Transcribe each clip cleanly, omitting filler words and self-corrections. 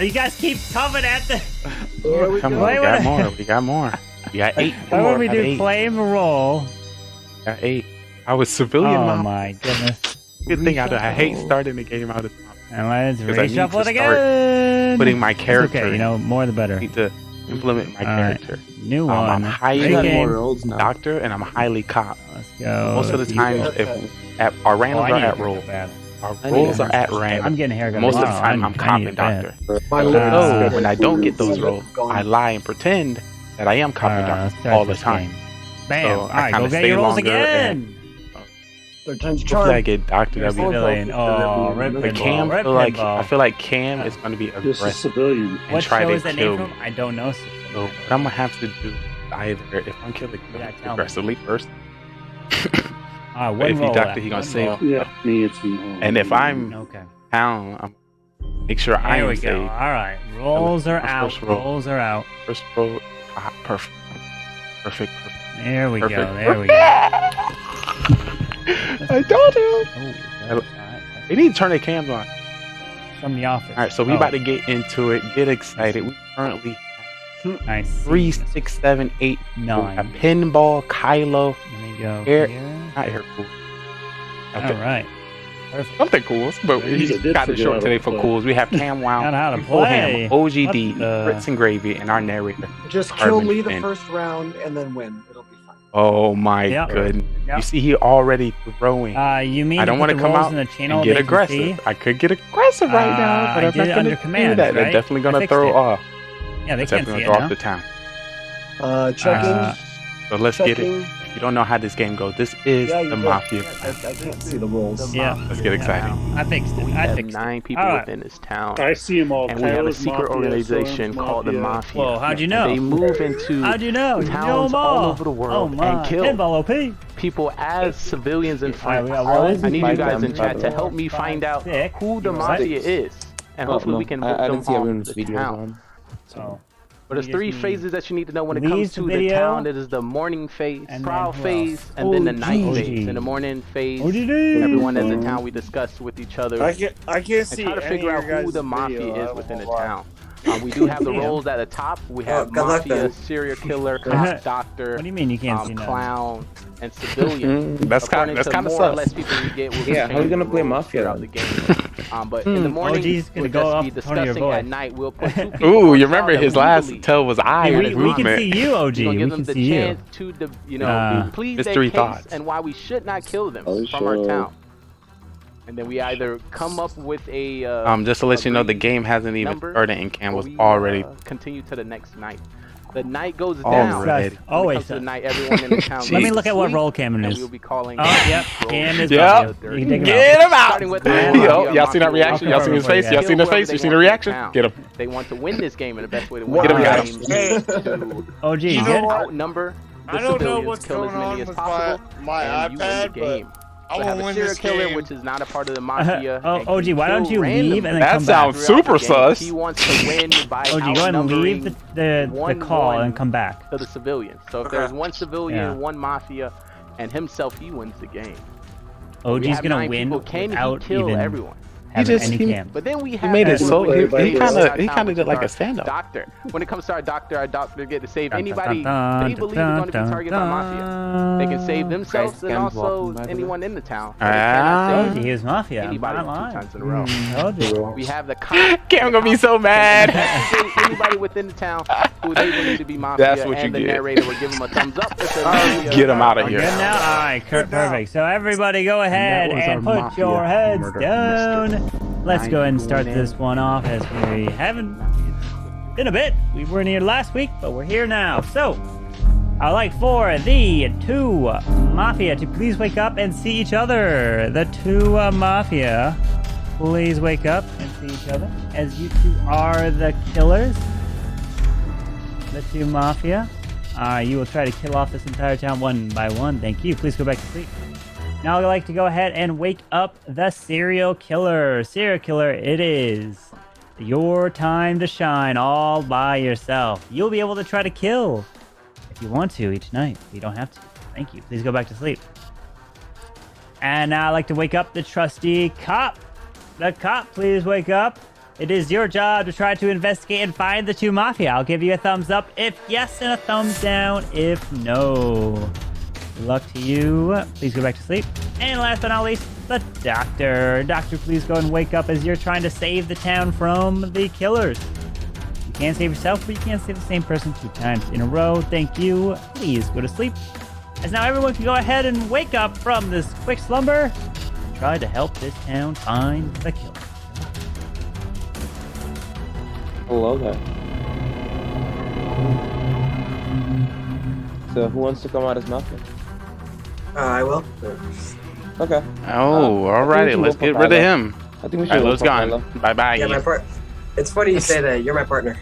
You guys keep coming at the. Come on, we got more. We got more. We got 8 Why more. would we do flame roll? Got 8. I was civilian. Oh Mom. my goodness. Good thing I hate starting the game out of time. And let's reshuffle it start again. Putting my character. Okay, you know, more the better. I need to implement my character. New one. I'm highly doctor and I'm highly cop. Let's go. Most of the time, our randoms are at roll. Our rolls are at random. I'm getting a haircut. Most of the time, I'm cop and doctor. When I don't get those rolls, I lie and pretend that I am cop and doctor all the time. Bam! So Alright, go get your rolls again! Third time's Hopefully I get doctor. That'd be civilian. Oh, rip But Cam, I feel like Cam is going to be aggressive civilian. and what try show to is that kill name me. from? I don't know. So what I'm gonna have to do either if I'm killing aggressively first. But if he doctor, he gonna save. Yeah, me, it's me. And if I'm down, I'm make sure I am safe. All right, rolls are out. Rolls are out. First roll, perfect. There we go. There we go. I told you. They need to turn their cams on. From the office. All right, so we about to get into it. Get excited. We currently nice 3, 6, 7, 8, 9. A pinball, Kylo. Let me go. Not air cool. Okay. All right. Perfect. Something cool, but we got it short today for cools. We have Camwow, soham, Ogdeez, Fritz and Gravy, and our narrator. Just kill me the first round and then win. It'll be fine. Oh my goodness! You see, he already throwing. You mean I don't want to come out in the channel and get aggressive. I could get aggressive right now, but I'm not going to do that. They're definitely going to throw off. Yeah, they can't see it throw off the town. Checking. So let's get it. You don't know how this game goes. This is the Mafia. I can't see the rolls. Yeah. Let's get excited. I fixed it. We have 9 people within this town. I see them all. And we have a secret organization called the Mafia. Whoa, how'd you know? They move into towns all over the world and kill Pinball OP. people as civilians and friends. I I need you guys in chat to help me find out who the Mafia is. And hopefully we can move them on to the town. But there's 3 phases that you need to know when it comes to the town. It is the morning phase, prowl phase, and then the night phase. In the morning phase, everyone as a town we discuss with each other. I can't see. And try to figure out who the Mafia is within the town. We do have the roles at the top. We have Mafia, serial killer, cop, doctor, what do you mean you can't see clown, and civilian. That's kind of sus. People we get, how are we gonna play Mafia throughout the game? But in the morning, we'll just be discussing. At night, we'll put 2 people. Ooh, you remember his last tell was eye with his we movement. can see you, OG. We give them can the see chance to, plead their mystery case thoughts. and why we should not kill them from our town. And then we either come up with a just to let you know, the game hasn't even started and Cam was already continue to the next night. The night goes down. Always. The night, everyone in the town. Let me look at what roll Cam is. We'll be calling. Oh, yep. Cam is. Yep. Get him out. Y'all seen that reaction? Y'all seen his face? Y'all seen his face? You seen the reaction? Get him. They want to win this game, and the best way to win Get him, the game is to OG, outnumber the civilians, kill as many as possible, and you win the game. So have a serial killer, which is not a part of the Mafia. OG, why don't you leave and then that come back? That sounds super sus. He wants to win by OG, go ahead and leave the call and come back. To the civilians. So if there's 1 civilian, 1 Mafia, and himself, he wins the game. OG's gonna win without kill even everyone. But then we have made it so he kind of did like a stand-up. Doctor. When it comes to our doctor get to save anybody they believe is going to be targeted by Mafia. They can save themselves and also anyone in the town. He is Mafia. Anybody 2 times in a row. We have the cop. Cam gonna be so mad. Anybody within the town who they believe to be Mafia. That's what and you the get. narrator will give them a thumbs up. Get him out of here. Good now? Alright, perfect. So everybody go ahead and put your heads down. Let's go ahead and start this one off as we haven't been a bit. We weren't here last week, but we're here now. So, I'd like for the 2 Mafia to please wake up and see each other. The 2 Mafia, please wake up and see each other. As you 2 are the killers. The 2 Mafia. You will try to kill off this entire town 1 by 1. Thank you. Please go back to sleep. Now I'd like to go ahead and wake up the serial killer. Serial killer, it is your time to shine all by yourself. You'll be able to try to kill if you want to each night. You don't have to. Thank you. Please go back to sleep. And now I'd like to wake up the trusty cop. The cop, please wake up. It is your job to try to investigate and find the 2 Mafia. I'll give you a thumbs up if yes and a thumbs down if no. Good luck to you. Please go back to sleep. And last but not least, the Doctor. Doctor, please go and wake up as you're trying to save the town from the killers. You can't save yourself, but you can't save the same person 2 times in a row. Thank you. Please go to sleep. As now everyone can go ahead and wake up from this quick slumber and try to help this town find the killer. I love that. So who wants to come out as Mafia? I will. Okay. Oh, alrighty. Let's get rid of him. I think we should. Kylo's gone. Bye-bye. Yeah, it's funny you say that. You're my partner.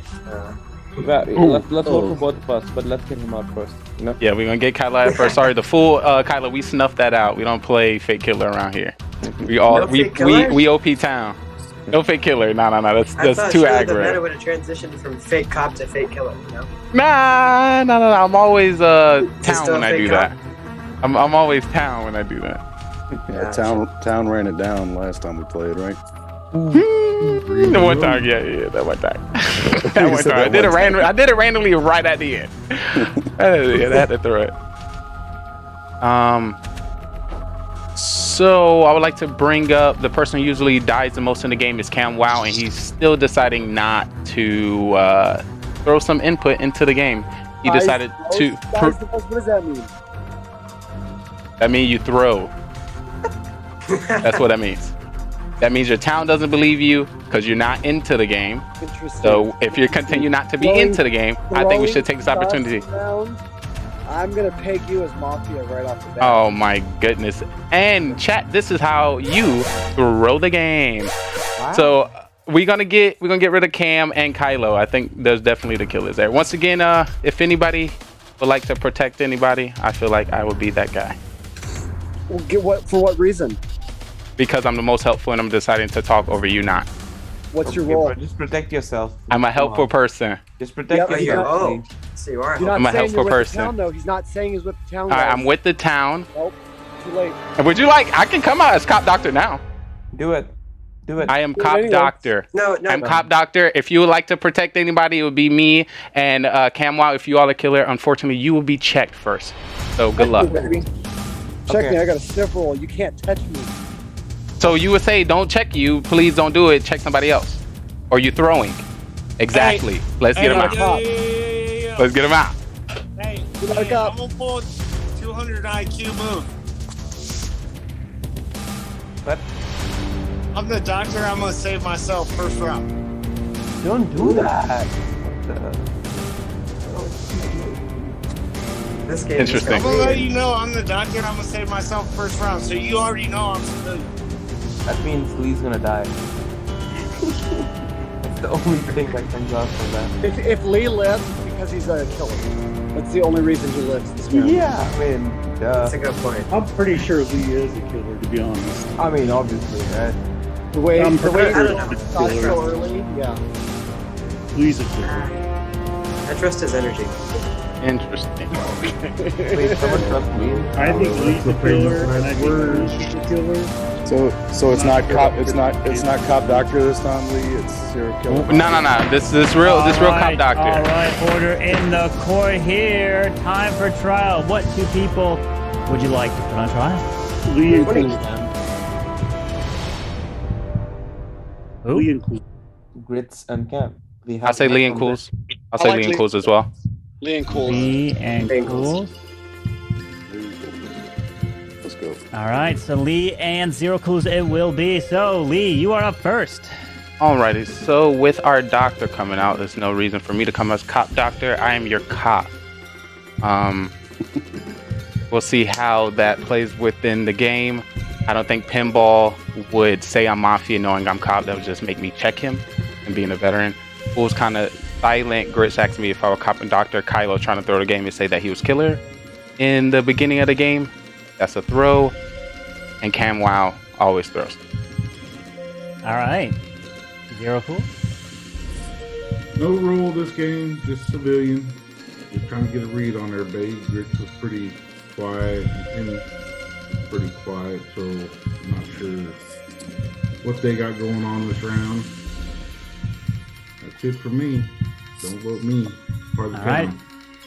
Let's vote for both of us, but let's get him out first. You know? Yeah, we're gonna get Kylo out first. Sorry, the full Kylo. We snuffed that out. We don't play fake killer around here. We all we OP town. No fake killer. No. That's too aggro. The meta would have transitioned from fake cop to fake killer. You know? Nah. I'm always town when I do cop? that. I'm always town when I do that. Yeah, town ran it down last time we played, right? The one time, yeah, that one time. That one time. I did it randomly right at the end. I had to throw it. So I would like to bring up the person who usually dies the most in the game is Camwow, and he's still deciding not to throw some input into the game. He decided to. What does that mean? That means you throw. That's what that means. That means your town doesn't believe you because you're not into the game. Interesting. So if you continue not to be into the game, I think we should take this opportunity. I'm gonna peg you as Mafia right off the bat. Oh my goodness. And chat, this is how you throw the game. Wow. So we're gonna get rid of Cam and Kylo. I think there's definitely the killers there. Once again, if anybody would like to protect anybody, I feel like I would be that guy. Well, for what reason? Because I'm the most helpful and I'm deciding to talk over you not. What's your role? Just protect yourself. I'm a helpful person. Just protect yourself. So you are. I'm a helpful person. Town, though. He's not saying he's with the town. I'm with the town. Nope. Too late. And would you like? I can come out as Cop Doctor now. Do it. I am Cop Doctor. No. I'm Cop Doctor. If you would like to protect anybody, it would be me and Camwow. If you all are killer, unfortunately, you will be checked first. So good luck. Check me. I got a stiff roll. You can't touch me. So you would say, don't check you. Please don't do it. Check somebody else. Or you throwing. Exactly. Hey, Let's get him out. Yeah. Let's get him out. Hey, I'm gonna pull a 200 IQ move. What? I'm the doctor. I'm gonna save myself first round. Don't do that. This game Interesting. I'm gonna let you know I'm the doctor. I'm gonna save myself first round. So you already know I'm civilian. That means Lee's gonna die. That's the only thing that comes out from that. If Lee lives, it's because he's a killer. That's the only reason he lives. This round. Yeah, I mean, That's a good point. I'm pretty sure Lee is a killer, to be honest. I mean, obviously, right? The way I'm he pretty sure got he's a so killer. early, yeah. Lee's a killer. I trust his energy. Interesting. Wait, someone trust me? I think Lee's a killer, and I think Lee's a killer. So it's not cop. It's not Cop Doctor this time, Lee. It's serial killer. No. This real Cop Doctor. All right, order in the court here. Time for trial. What 2 people would you like to put on trial? Lee and Cool. Who? Lee and Cool. Grits and Cam. I'll say Lee and Cools. I'll say Lee and Cools as well. Lee and Cole. Lee and Cool. Let's go. All right, so Lee and zerocools it will be. So Lee, you are up first. Alrighty, so with our doctor coming out, there's no reason for me to come as Cop Doctor. I am your cop. We'll see how that plays within the game. I don't think Pinball would say I'm Mafia knowing I'm Cop. That would just make me check him and being a veteran. Fool's kind of silent. Grits asked me if I were Cop and Doctor. Kylo trying to throw the game and say that he was killer in the beginning of the game. That's a throw. And Camwow always throws. All right. Zerocools? No rule this game, just civilian. Just trying to get a read on everybody. Grits was pretty quiet, and Penny was pretty quiet, so I'm not sure what they got going on this round. That's it for me. Don't vote me. All right.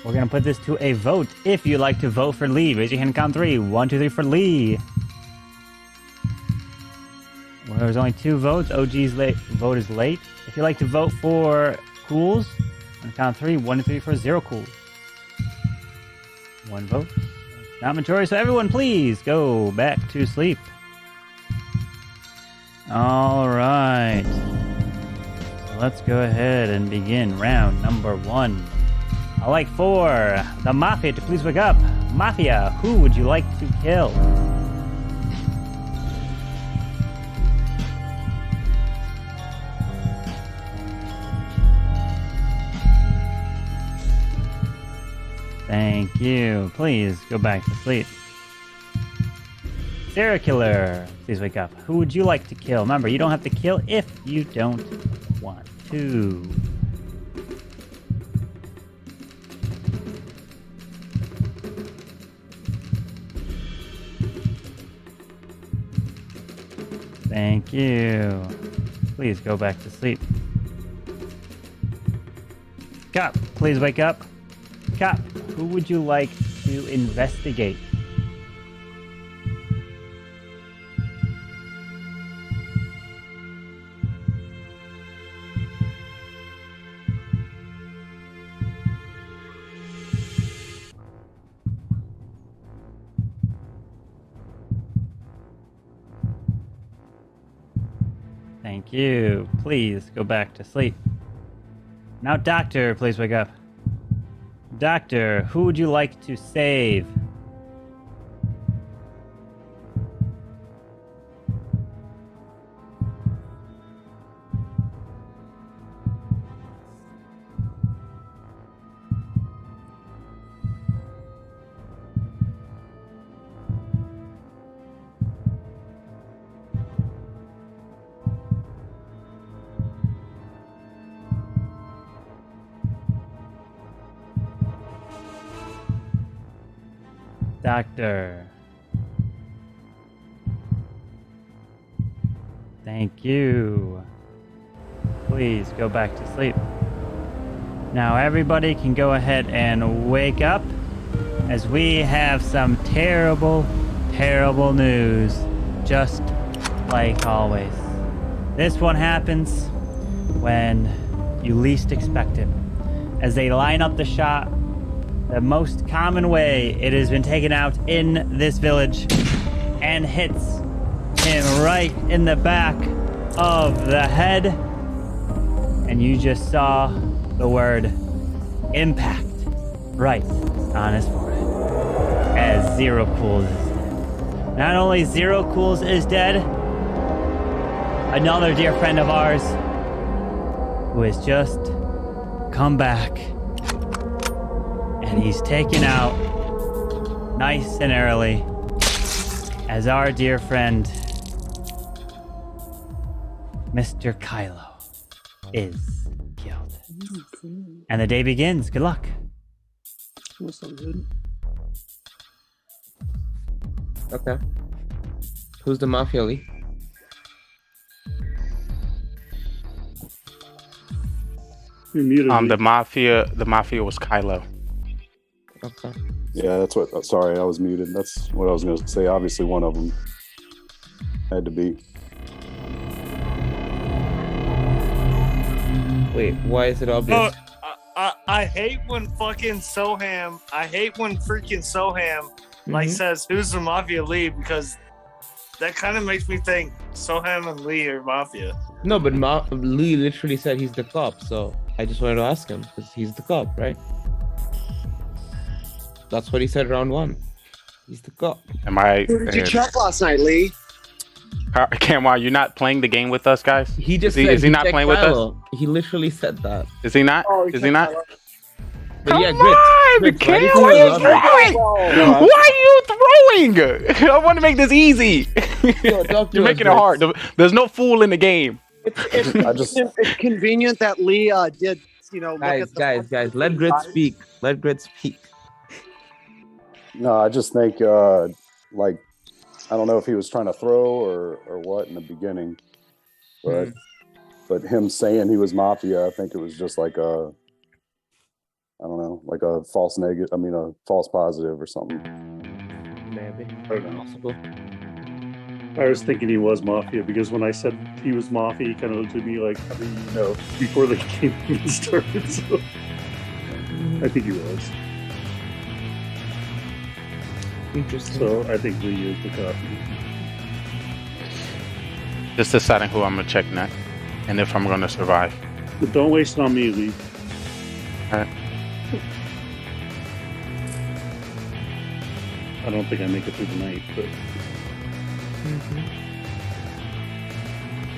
We're going to put this to a vote. If you'd like to vote for Lee, raise your hand and count 3. 1, 2, 3 for Lee. Well, there's only 2 votes. OG's vote is late. If you'd like to vote for Cools, on the count of 3, 1 to 3 for Zerocools. 1 vote. Not majority, so everyone please go back to sleep. All right. So let's go ahead and begin round number 1. I'd like for the Mafia to please wake up. Mafia, who would you like to kill? Thank you. Please go back to sleep. Serial killer, please wake up. Who would you like to kill? Remember, you don't have to kill if you don't want to. Thank you. Please go back to sleep. Cop, please wake up. Cop, who would you like to investigate? Thank you. Please go back to sleep. Now, Doctor, please wake up. Doctor, who would you like to save? Doctor. Thank you. Please go back to sleep. Now everybody can go ahead and wake up as we have some terrible, terrible news, just like always. This one happens when you least expect it. As they line up the shot, the most common way it has been taken out in this village, and hits him right in the back of the head. And you just saw the word impact right on his forehead as Zerocools is dead. Not only Zerocools is dead, another dear friend of ours who has just come back. And he's taken out nice and early as our dear friend, Mr. Kylo, is killed. And the day begins. Good luck. What's up, dude? Okay. Who's the Mafia, Lee? You're muted. The Mafia was Kylo. Okay. Yeah, that's what. Sorry, I was muted. That's what I was going to say. Obviously, one of them had to be. Wait, why is it obvious? I hate when fucking Soham. I hate when freaking Soham like says who's the Mafia lead, because that kind of makes me think Soham and Lee are Mafia. No, but Lee literally said he's the cop, so I just wanted to ask him because he's the cop, right? That's what he said round 1. He's the cop. Am I? Who did you check last night, Lee? Camwow, you're not playing the game with us, guys? He just is he not playing with us? He literally said that. Is he not? Is he not? But yeah, Grits, Grits, Cam, why are you throwing? Why are you throwing? I want to make this easy. You're making it hard. There's no fool in the game. It's convenient that Lee did, look guys, at the guys, let Grits speak. Let Grits speak. No, I just think, like, I don't know if he was trying to throw or what in the beginning, but but him saying he was Mafia, I think it was just like a, I don't know, like a false negative. I mean, a false positive or something. Maybe. Possible. I was thinking he was Mafia because when I said he was Mafia, he kind of looked at me like, how do you know? Before the game even started. So I think he was. Interesting. So I think Lee is the cop. Just deciding who I'm gonna check next, and if I'm gonna survive. But don't waste it on me, Lee. Alright. I don't think I make it through the night, but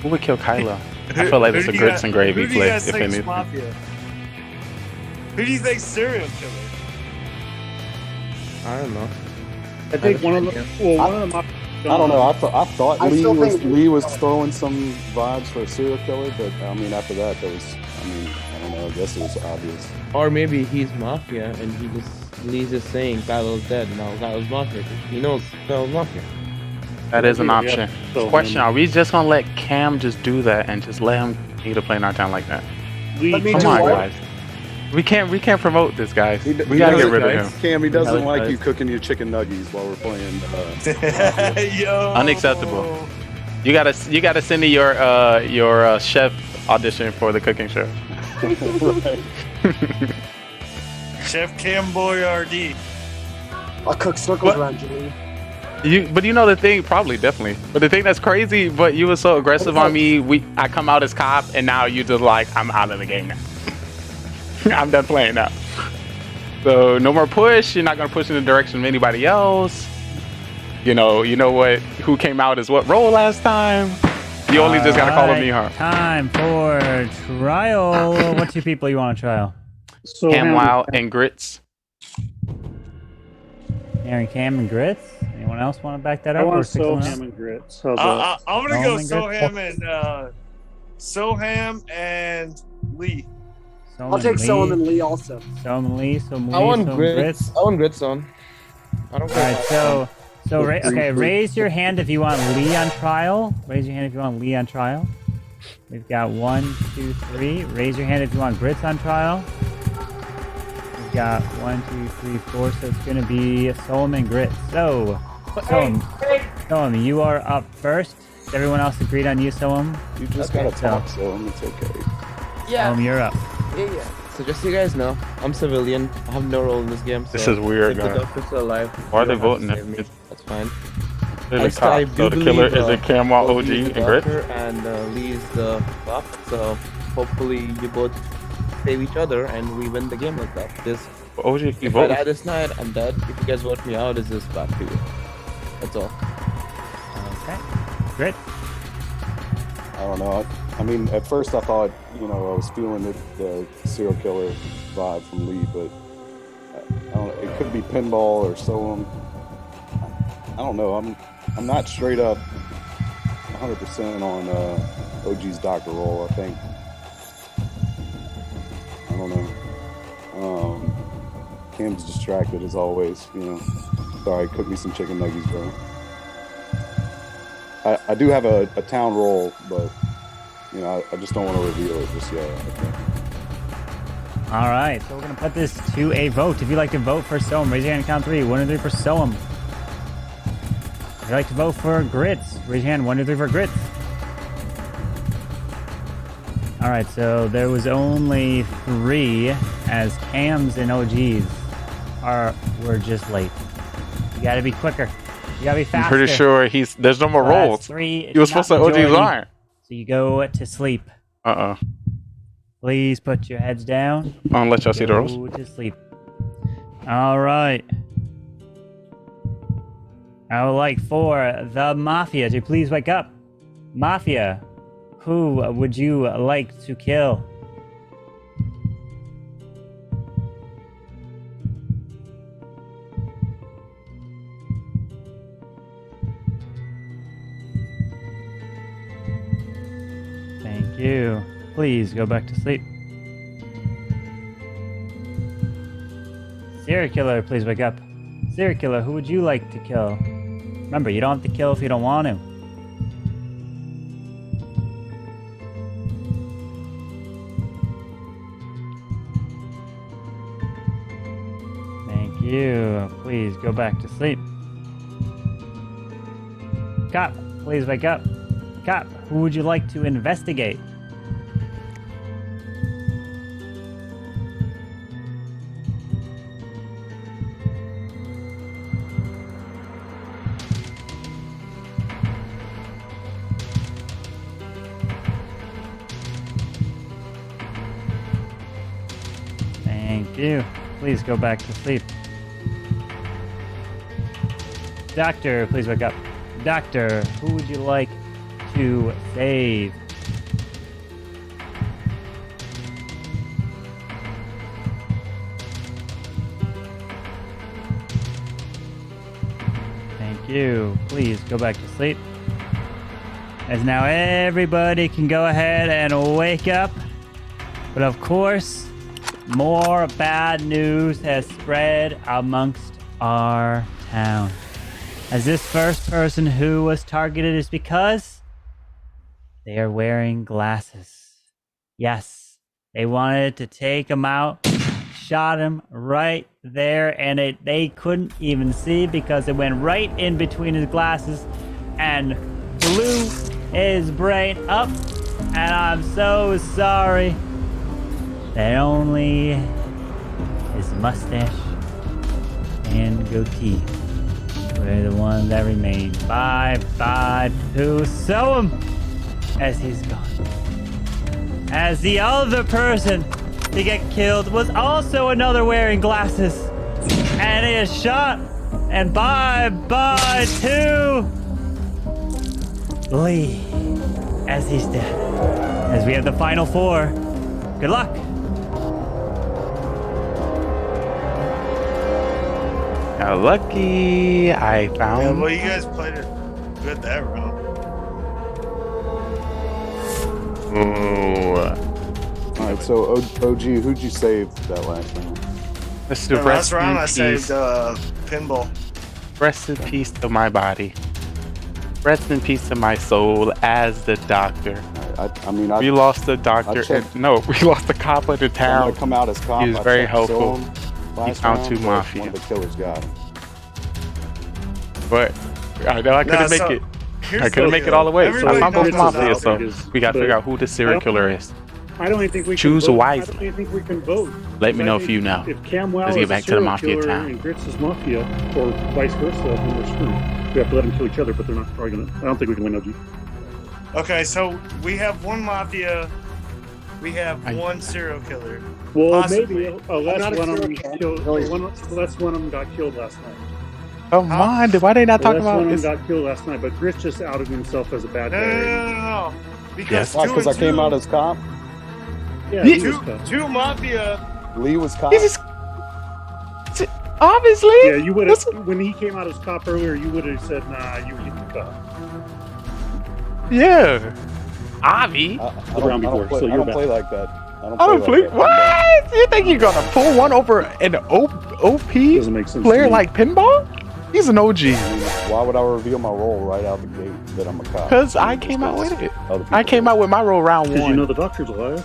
Who would kill Kylo? I feel like it's a grits and gravy play, if anything. Mafia? Who do you think serial killer? I don't know. I think one of the I don't know. I thought Lee was throwing some vibes for a serial killer, but I mean, after that, there was. I mean, I don't know. I guess it was obvious. Or maybe he's Mafia and Lee's just saying Kylo's dead. No, Kylo's Mafia. He knows Kylo's Mafia. That is an option. Question: are we just gonna let Cam just do that and just let him continue to play in our town like that? Come on, guys. We can't promote this, guys. We gotta get rid of him. Cam, he doesn't like you cooking your chicken nuggets while we're playing. Yo. Unacceptable. You gotta send me your chef audition for the cooking show. Chef Cam Boyardee. I'll cook circles around you. But you know the thing, probably, definitely. But the thing that's crazy, but you were so aggressive on me. I come out as cop, and now you just like, I'm out of the game now. I'm done playing now. So no more push. You're not gonna push in the direction of anybody else. You know what? Who came out as what role last time? You only just gotta call him me, huh? Time for trial. What two people you want to trial? Camwow and Grits. Aaron, Cam, and Grits. Anyone else want to back that up? I want soham and Grits. How's that? I'm gonna go soham and Lee. I'll take soham and Lee also. Soham and Lee. I want Grits. I want Grits on. I don't care. Alright, okay, raise your hand if you want Lee on trial. Raise your hand if you want Lee on trial. We've got 1, 2, 3. Raise your hand if you want Grits on trial. We've got 1, 2, 3, 4. So it's going to be Soham and Grits. So, Soham, you are up first. Has everyone else agreed on you, Soham? You just gotta talk, Soham. It's okay. Yeah. Soham, you're up. Yeah. So just so you guys know, I'm civilian. I have no role in this game. So this is weird, if the doctor's still alive, why are they voting? That's fine. So the killer is a Camwow OG and Grits? And Lee is the cop. So hopefully you both save each other and we win the game like that. If I die this night, I'm dead. If you guys vote me out, it's just bad for you. That's all. Okay. Grit? I don't know. I mean, at first I thought, I was feeling the serial killer vibe from Lee, but I don't know, it could be Pinball or Soham. I don't know. I'm not straight up 100% on OG's doctor role, I think. I don't know. Cam's distracted as always, Sorry, cook me some chicken nuggets, bro. I do have a town role, but I just don't want to reveal it just yet. All right, so we're gonna put this to a vote. If you'd like to vote for Soham, raise your hand and count 3. 1 and 3 for Soham. If you'd like to vote for Grits, raise your hand. 1 2 3 for Grits. All right, so there was only 3, as Cams and OGs were just late. You gotta be quicker. You gotta be faster. I'm pretty sure there's no more roles. 3. You were supposed to OG's line. So you go to sleep. Please put your heads down. I'll let y'all see the rolls. Go to sleep. All right. I would like for the Mafia to please wake up. Mafia, who would you like to kill? Thank you. Please go back to sleep. Serial killer, please wake up. Serial killer, who would you like to kill? Remember, you don't have to kill if you don't want to. you. Please go back to sleep. Cop, please wake up. Cop, who would you like to investigate? Thank you. Please go back to sleep. Doctor, please wake up. Doctor, who would you like to save? Thank you. Please go back to sleep. As now everybody can go ahead and wake up. But of course, more bad news has spread amongst our town. As this first person who was targeted is because they are wearing glasses. Yes, they wanted to take him out, shot him right there, and they couldn't even see because it went right in between his glasses and blew his brain up. And I'm so sorry that only his mustache and goatee were the ones that remained. Bye to Soham as he's gone. As the other person to get killed was also another wearing glasses, and he is shot. And bye to Lee as he's dead. As we have the final four. Good luck. How lucky I found. Yeah, well, you guys played it good that round. Ooh. Alright, so OG, who'd you save that last round? Mr. Last round I saved Pinball. Rest in peace to my body. Rest in peace to my soul as the doctor. We lost the doctor. We lost the cop of the town. I'm gonna come out as cop. He was very helpful. He found round, two Mafia. One of the killers got him. But I know I couldn't make it. I couldn't make it all the way. So I found both Mafia, so we got to figure out who the serial killer is. I don't even think we Choose can vote. wisely. I don't even think we can vote. Let me know if you know. If Camwow Let's is get back to the Mafia killer town. and Grits is Mafia, or vice versa, then we're screwed. We have to let them kill each other, but they're not probably gonna. I don't think we can win OG. Okay, so we have one Mafia. We have one serial killer. Well, Possibly. maybe unless one of them got killed last night. Come on, why they not talking about one this? of them got killed last night, but Grits just outed himself as a bad guy. No. Because Why? Because I came out as cop? Yeah, two Mafia. Lee was cop? Obviously. Yeah, you would have. When he came out as cop earlier, you would have said, "Nah, you were the cop." Yeah. Avi. I don't play like that. I don't play. What? You think you're gonna pull one over an OP Doesn't make sense player to me. like Pinball? He's an OG. Why would I reveal my role right out the gate that I'm a cop? Because I came out with it. I came out with my role round Because one. you know the doctor's alive.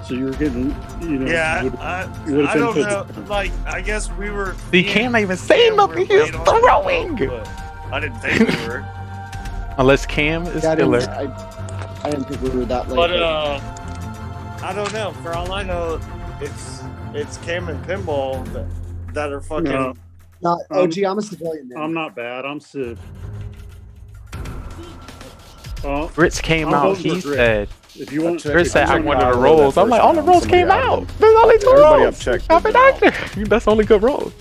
So you were getting, Yeah, you would've I don't been know. Like, I guess we were. He can't even say nothing. He's throwing. I didn't think we were. Unless Cam is killer. I didn't think we were that late. But I don't know. For all I know, it's Cam and Pinball that are fucking. No. Not OG. I'm a civilian. Man. I'm not bad. I'm Civ. Grits came I'm out. voting He for Grit. said. If you want, Grits said I wanted the Kylo rolls. that I'm like, first all the round, rolls came somebody out. outed him. There's only two Everybody rolls. I've checked I'm a has been doctor. That's only good rolls.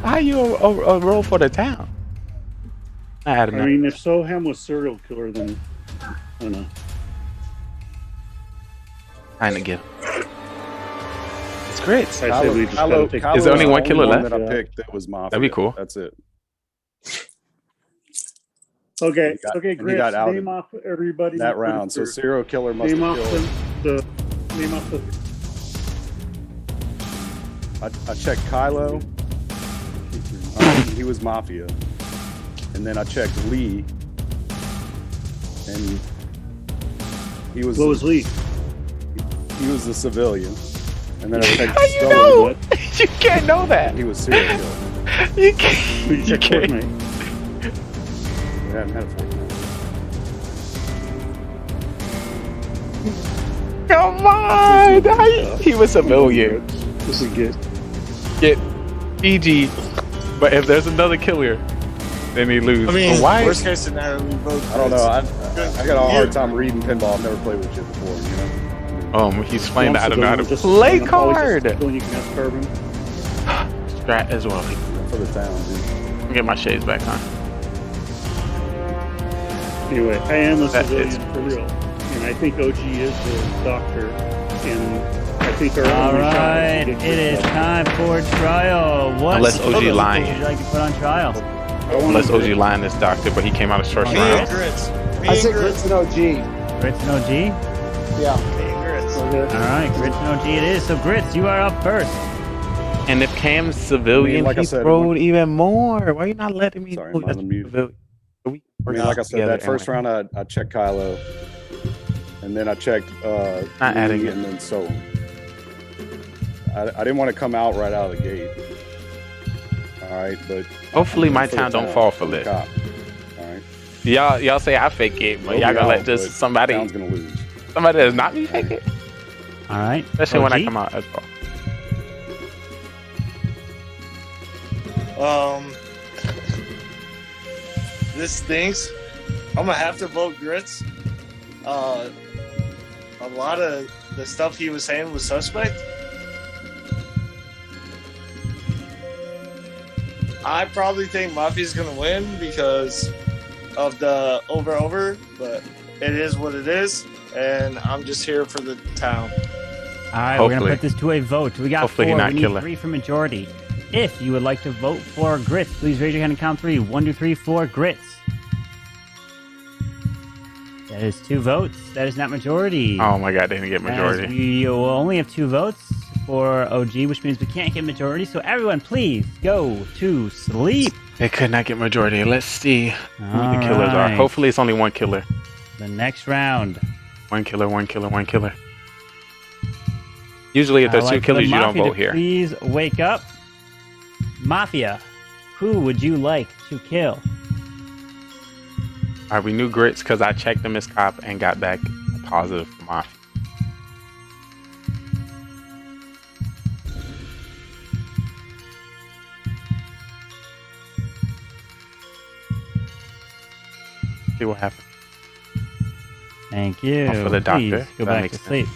How you a roll for the town? I had I enough. mean, if Soham was serial killer, then I don't know. Trying to get him. It's Grits. I say we just gotta take. Is there only one killer one left? that I picked that was Mafia. That'd be cool. That's it. Okay, He got- okay, he Grits, got outed name off everybody that round. So serial killer must name have off killed. name off the. I checked Kylo. He was Mafia. And then I checked Lee. And he was. What was Lee? He was the civilian. And then I checked How you know? You can't know that. He was serial killer. You can't. You can't. We haven't had a Fortnite. Come on. He was a million. This is good. Get GG. But if there's another killer, then he loses. I mean, why? worst case scenario, we both. I don't know. I got a hard time reading pinball. I've never played with you before, you know? He's playing the I don't know how to Just- play I'm always card. just when you can ask Carbon. Strat as well. For the town, dude. Let me get my shades back on. Anyway, I am a That civilian is- for real. And I think OG is the doctor. And I think our All only shot right, is to it get is Chris time for trial. What Unless OG photos lying. would you like to put on trial? Unless OG lying is doctor, but he came out of short Me round. and Grits. I say Grits and OG. Grits and OG? Yeah. Me and Grits. All right, Grits and OG it is. So Grits, you are up first. And if Cam's civilian, like I he said, throwed even more. Why are you not letting me Sorry, know I'm that's on the mute. civilian? So we I mean, like I said, that first round I checked Kylo. And then I checked Not adding it. and then Soham. I didn't want to come out right out of the gate. Alright, but Hopefully my for the town don't fall for this. Alright. Y'all say I fake it, but y'all gonna let just somebody Town's gonna lose. somebody that's not me fake it. All right. Especially when I OG? come out as well. This stinks. I'm gonna have to vote Grits. A lot of the stuff he was saying was suspect. I probably think Mafia's gonna win because of the over, but it is what it is, and I'm just here for the town. All right, we're going to Hopefully. put this to a vote. We got Hopefully he 4. not We need killer. 3 for majority. If you would like to vote for Grits, please raise your hand and count 3. 1, 2, 3, 4, Grits. That is 2 votes. That is not majority. Oh my god, they didn't get As majority. we will only have 2 votes for OG, which means we can't get majority. So everyone, please go to sleep. They could not get majority. Let's see who the All killers are. right. Hopefully it's only one killer. The next round. One killer, one killer, one killer. Usually if there's I'd two like for the killers, you don't Mafia vote to here. Please wake up. Mafia, who would you like to kill? Alright, we knew Grits because I checked him as cop and got back a positive for Mafia. See what happens. Thank you. Oh, for the doctor. Please go That back makes to sleep.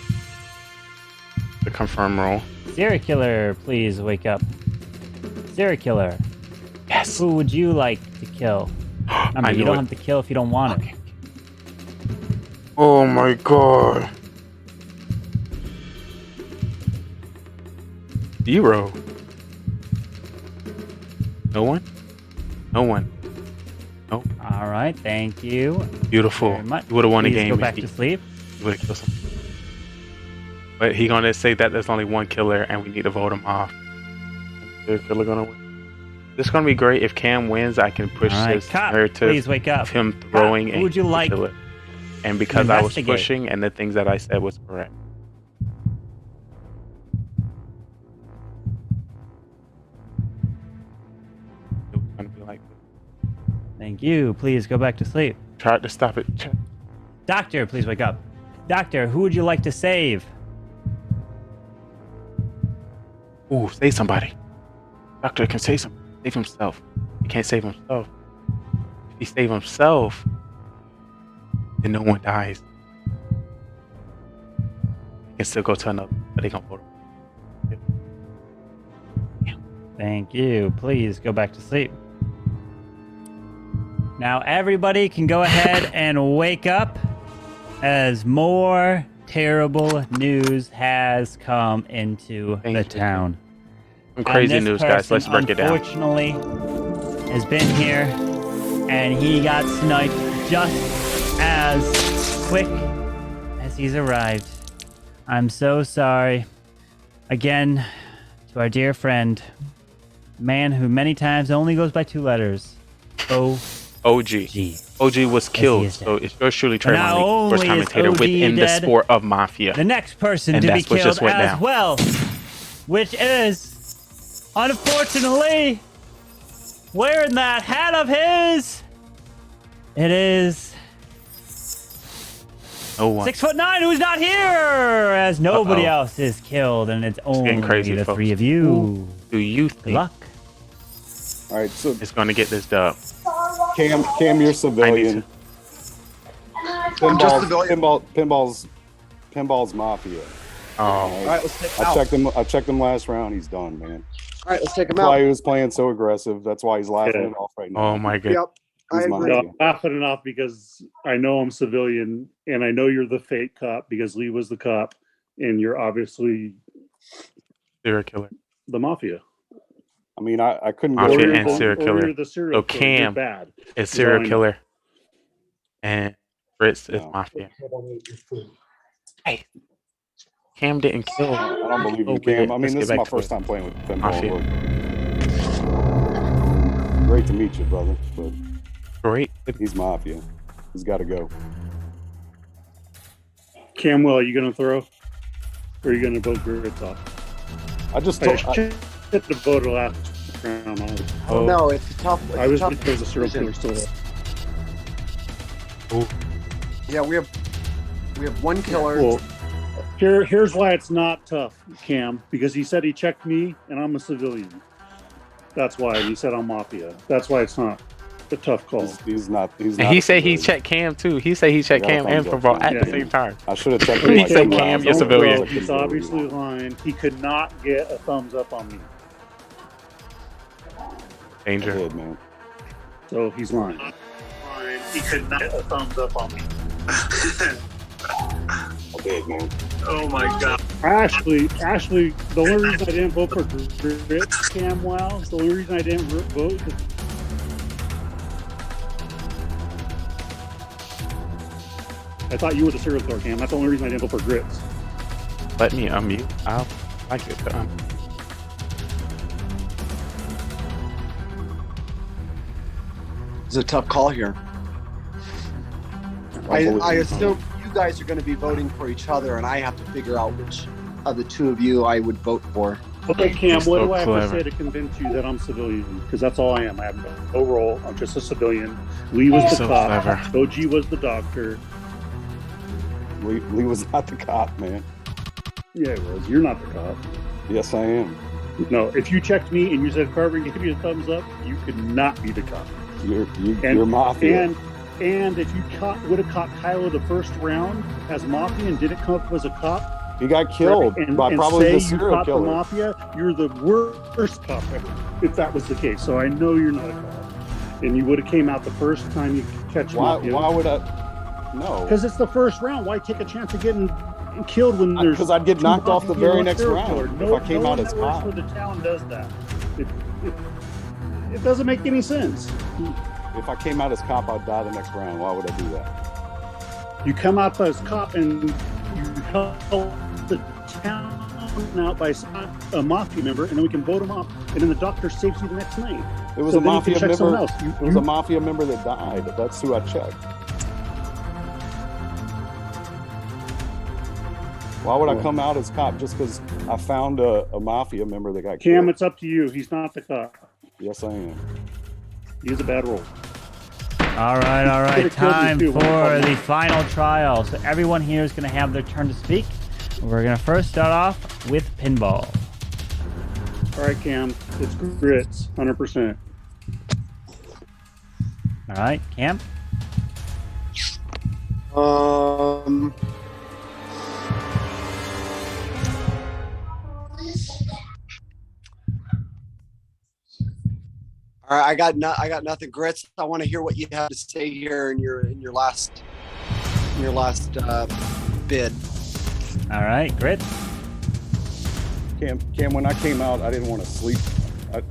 The confirm roll. Serial killer, please wake up. Serial killer, Yes. who would you like to kill? Remember, I you knew don't it. have to kill if you don't want Okay. it. Oh my god. 0. No one? No one. Nope. All right, thank you. Beautiful. Very much. You would have won the Please game. go if back he- to sleep. you would have killed someone. But he gonna say that there's only one killer and we need to vote him off. The killer gonna win. This is gonna be great. If Cam wins, I can push All right, this cop, narrative please wake up. of him throwing Cop, and who would you like kill it. And because I was investigate? pushing and the things that I said was correct. It was gonna be like this. Thank you. Please go back to sleep. Tried to stop it. Doctor, please wake up. Doctor, who would you like to save? Ooh, save somebody. Doctor can save some. Save himself. He can't save himself. If he save himself, then no one dies. He can still go to another, but they gonna vote him. Thank you. Please go back to sleep. Now everybody can go ahead and wake up as more terrible news has come into Thank the you. town. Some crazy And this news, guys. Let's person, break it down. Unfortunately, has been here, and he got sniped just as quick as he's arrived. I'm so sorry. Again, to our dear friend, man who many times only goes by 2 letters, OG. OG was killed, so it's yours truly, But not Trayvon Lee, first only is commentator OG within the dead, sport of Mafia. The next person And to be that's what killed just went as down. well which is, unfortunately, wearing that hat of his. It is 6'9", who's not here, as nobody else is killed, and it's only the three of you. Do you think? Good luck. All right, so it's gonna get this dub. Cam, you're civilian. Pinball's Mafia. Oh. All right, let's take him out. I checked him last round. He's done, man. All right, let's take him That's out. why he was playing so aggressive. That's why he's laughing it off right now. Oh my god. Yep. I agree. I'm laughing it off because I know I'm civilian, and I know you're the fake cop because Lee was the cop, and you're obviously serial killer. The Mafia. I mean, I couldn't Mafia go and serial killer. So Cam is serial killer, and Fritz is Mafia. Hey, Cam didn't kill. I don't believe you, Cam. I mean, this is my first time playing with Pinball. Great to meet you, brother. But great. He's Mafia. He's got to go. Camwow, are you going to throw? Or are you going to vote Grits off? I just hit the vote last round. Oh no, it's a tough. I was because the serial killer still there. Oh. Yeah, we have one killer. Well, here's why it's not tough, Cam, because he said he checked me and I'm a civilian. That's why he said I'm Mafia. That's why it's not a tough call. He's not. And he said he checked Cam too. He said he checked Cam and Pinball at the same time. I should have checked him. He said Cam, you're civilian. He's obviously lying. He could not get a thumbs up on me. Danger, did, man. So he's lying. He could not get a thumbs up on me. Big, man. Oh my god. Ashley, the only reason I didn't vote for Grits, Camwow, the only reason I didn't vote. I thought you were the serial killer, Cam. That's the only reason I didn't vote for Grits. Let me unmute. I'll like it. It's a tough call here. I assume you guys are going to be voting for each other, and I have to figure out which of the two of you I would vote for. Okay, Cam, what do I have to say to convince you that I'm civilian? Because that's all I am. I have no role. I'm just a civilian. Lee was the cop. OG was the doctor. Lee was not the cop, man. Yeah, he was. You're not the cop. Yes, I am. No, if you checked me and you said, Carver, give me a thumbs up, you could not be the cop. You're Mafia. And if you would have caught Kylo the first round as Mafia and didn't come up as a cop, he got killed by probably the serial killer. The Mafia, you're the worst cop ever, if that was the case. So I know you're not a cop. And you would have came out the first time you catch Mafia. Why would I? No. Because it's the first round. Why take a chance of getting killed when there's... Because I'd get knocked off the very next round if I came out as cop. No one for the town does that. It doesn't make any sense. If I came out as cop, I'd die the next round. Why would I do that? You come out as cop and you help the town out by a Mafia member, and then we can vote him up, and then the doctor saves you the next night. It was a Mafia member. It was a Mafia member that died. That's who I checked. Why would I come out as cop just because I found a Mafia member that got killed? Cam, it's up to you. He's not the cop. Yes, I am. He's a bad role. All right. Time for the final trial. So everyone here is going to have their turn to speak. We're going to first start off with Pinball. All right, Cam. It's Grits, 100%. All right, Cam? All right, I got nothing. Grits, I want to hear what you have to say here in your last bid. All right, Grits. Cam, when I came out, I didn't want to sleep. I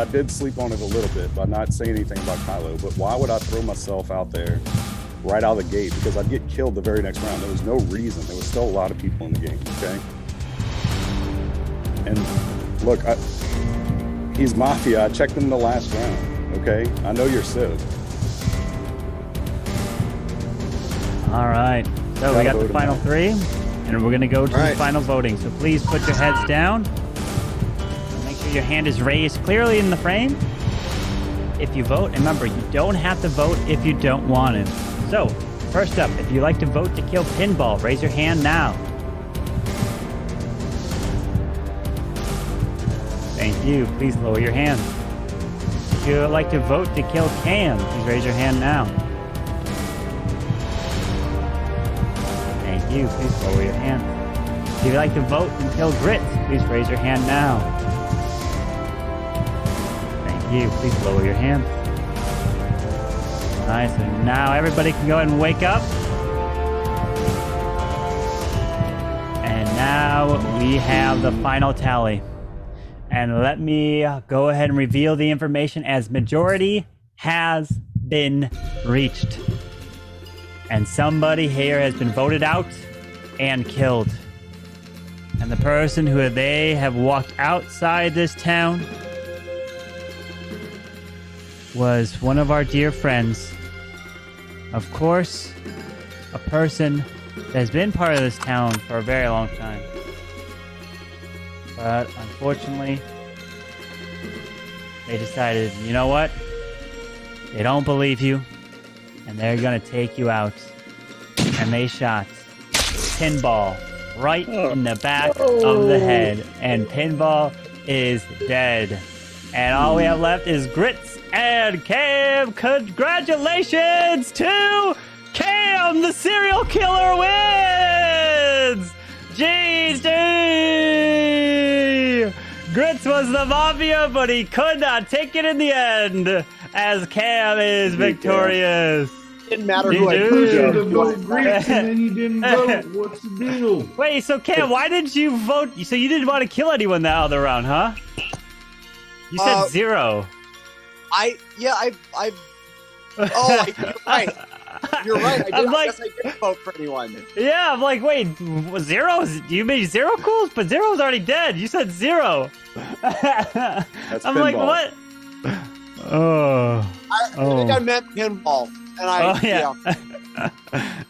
did sleep on it a little bit by not saying anything about Kylo. But why would I throw myself out there right out of the gate? Because I'd get killed the very next round. There was no reason. There was still a lot of people in the game. Okay. And look, he's Mafia. I checked him the last round. Okay, I know you're Civ. All right. So we got the final three, and we're going to go to the final voting. So please put your heads down. Your hand is raised clearly in the frame. If you vote, and remember, you don't have to vote if you don't want to. So, first up, if you'd like to vote to kill Pinball, raise your hand now. Thank you. Please lower your hand. If you would like to vote to kill Cam, please raise your hand now. Thank you. Please lower your hand. If you'd like to vote and kill Grits, please raise your hand now. Thank you. Please lower your hand. Alright, so now everybody can go ahead and wake up. And now we have the final tally. And let me go ahead and reveal the information as majority has been reached. And somebody here has been voted out and killed. And the person who they have walked outside this town was one of our dear friends. Of course, a person that has been part of this town for a very long time. But unfortunately, they decided, you know what? They don't believe you, and they're gonna take you out. And they shot Pinball right in the back of the head, and Pinball is dead. And all we have left is Grits and Cam. Congratulations to Cam! The serial killer wins! GG! Grits was the Mafia, but he could not take it in the end, as Cam is victorious. Didn't matter who I voted. To vote Grits and then you didn't vote. What's the deal? Wait, so Cam, why didn't you vote? So you didn't want to kill anyone that other round, huh? You said 0. You're right. You're right. I guess I didn't vote for anyone. Yeah, I'm like, wait, 0? You made zerocools? But Zero's already dead. You said 0. That's I'm Pinball. like, what? I think I meant Pinball. And yeah.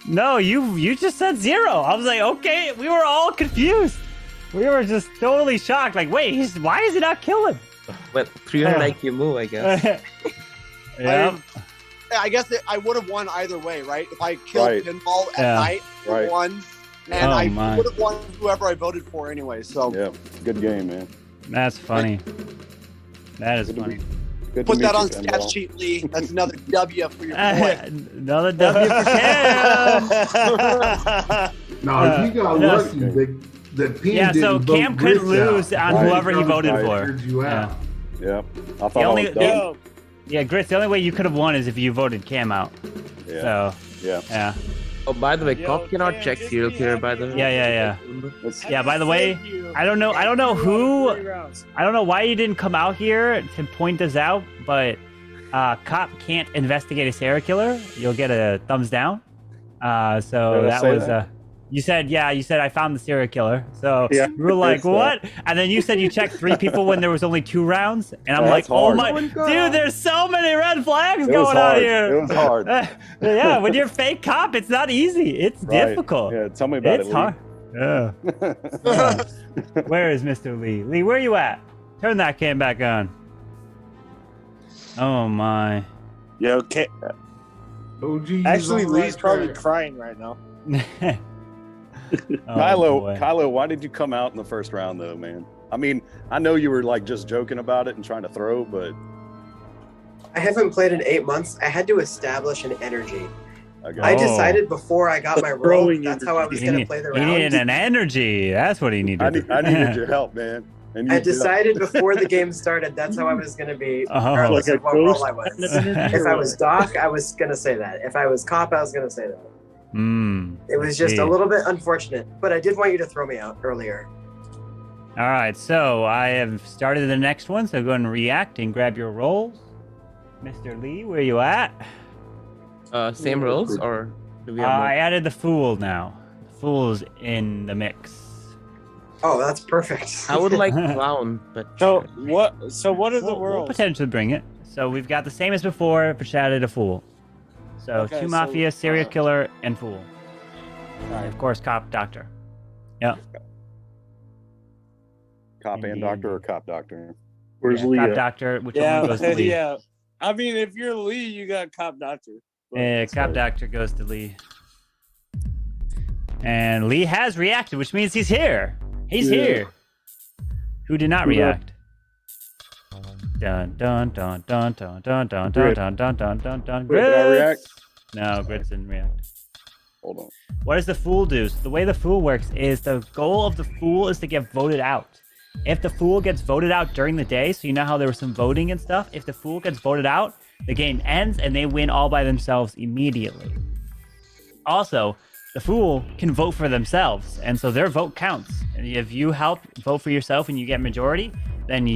No, you just said 0. I was like, okay, we were all confused. We were just totally shocked. Like, wait, why is he not killing? Well, 300 IQ move, I guess. Yeah. I guess I would have won either way, right? If I killed Pinball at night, I won. And I would have won whoever I voted for anyway. So yeah, good game, man. That's funny. That is funny. Put that on stat sheet, Lee. That's another W for your boy. Another W for Cam. No, you got lucky that Pin didn't so vote Cam couldn't lose on whoever he voted for. Yeah. I thought Grits, the only way you could have won is if you voted Cam out. Yeah. So, yeah. Oh, by the way, Cop cannot check serial killer, by the way. Yeah, by the way, I don't know why you didn't come out here to point this out, but Cop can't investigate a serial killer. You'll get a thumbs down. So that was you said I found the serial killer. So we were like, what? And then you said you checked 3 people when there was only 2 rounds. And I'm like, oh my dude, there's so many red flags going on here. It was hard. Yeah, when you're fake cop, it's not easy. It's difficult. Yeah, tell me about it. It's hard. Yeah. Where is Mr. Lee? Lee, where you at? Turn that cam back on. Oh my. Yeah, okay. Actually, Lee's probably crying right now. Kylo, why did you come out in the first round though, man? I mean, I know you were like just joking about it and trying to throw, but I haven't played in 8 months. I had to establish an energy. I decided before I got my role, that's how I was going to play the round. He needed an energy. That's what he needed. I needed your help, man. And I decided before the game started, that's how I was going to be, regardless of what role I was. If I was Doc, I was going to say that. If I was Cop, I was going to say that. It was just a little bit unfortunate, but I did want you to throw me out earlier. All right, so I have started the next one, so go and react and grab your roles. Mr. Lee, where you at? Same roles, or do we have more? I added the Fool now. The Fool's in the mix. Oh, that's perfect. I would like Clown, but... So what are the We'll roles? potentially bring it. So we've got the same as before, but added a Fool. So 2 Mafia, serial killer, and Fool. And of course, Cop, Doctor. Yeah. Cop and Doctor or Cop Doctor? Where's Lee? Cop Doctor. Which one goes to Lee? Yeah. I mean, if you're Lee, you got Cop Doctor. Yeah, Cop Doctor goes to Lee. And Lee has reacted, which means he's here. He's here. Who did not react? Dun dun dun dun dun dun dun dun dun dun dun dun dun. Did I react? No, Grits didn't react. Hold on. What does the Fool do? So the way the Fool works is the goal of the Fool is to get voted out. If the Fool gets voted out during the day, so you know how there was some voting and stuff, if the Fool gets voted out, the game ends and they win all by themselves immediately. Also, the Fool can vote for themselves, and so their vote counts. And if you help vote for yourself and you get majority, then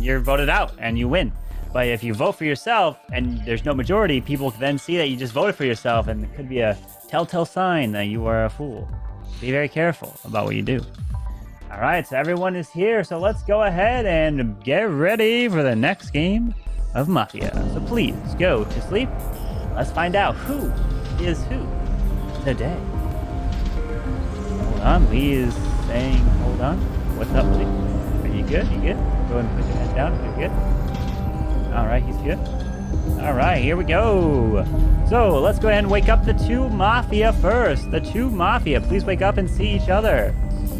you're voted out and you win. But if you vote for yourself and there's no majority, people then see that you just voted for yourself, and it could be a telltale sign that you are a fool. Be very careful about what you do. All right, so everyone is here, so let's go ahead and get ready for the next game of Mafia. So please go to sleep. Let's find out who is who today. Hold on, Lee is saying, hold on. What's up, Lee? Are you good? You good? Go ahead and put your head down. You're good? All right, he's good. All right, here we go. So let's go ahead and wake up the two Mafia first. The two Mafia, please wake up and see each other.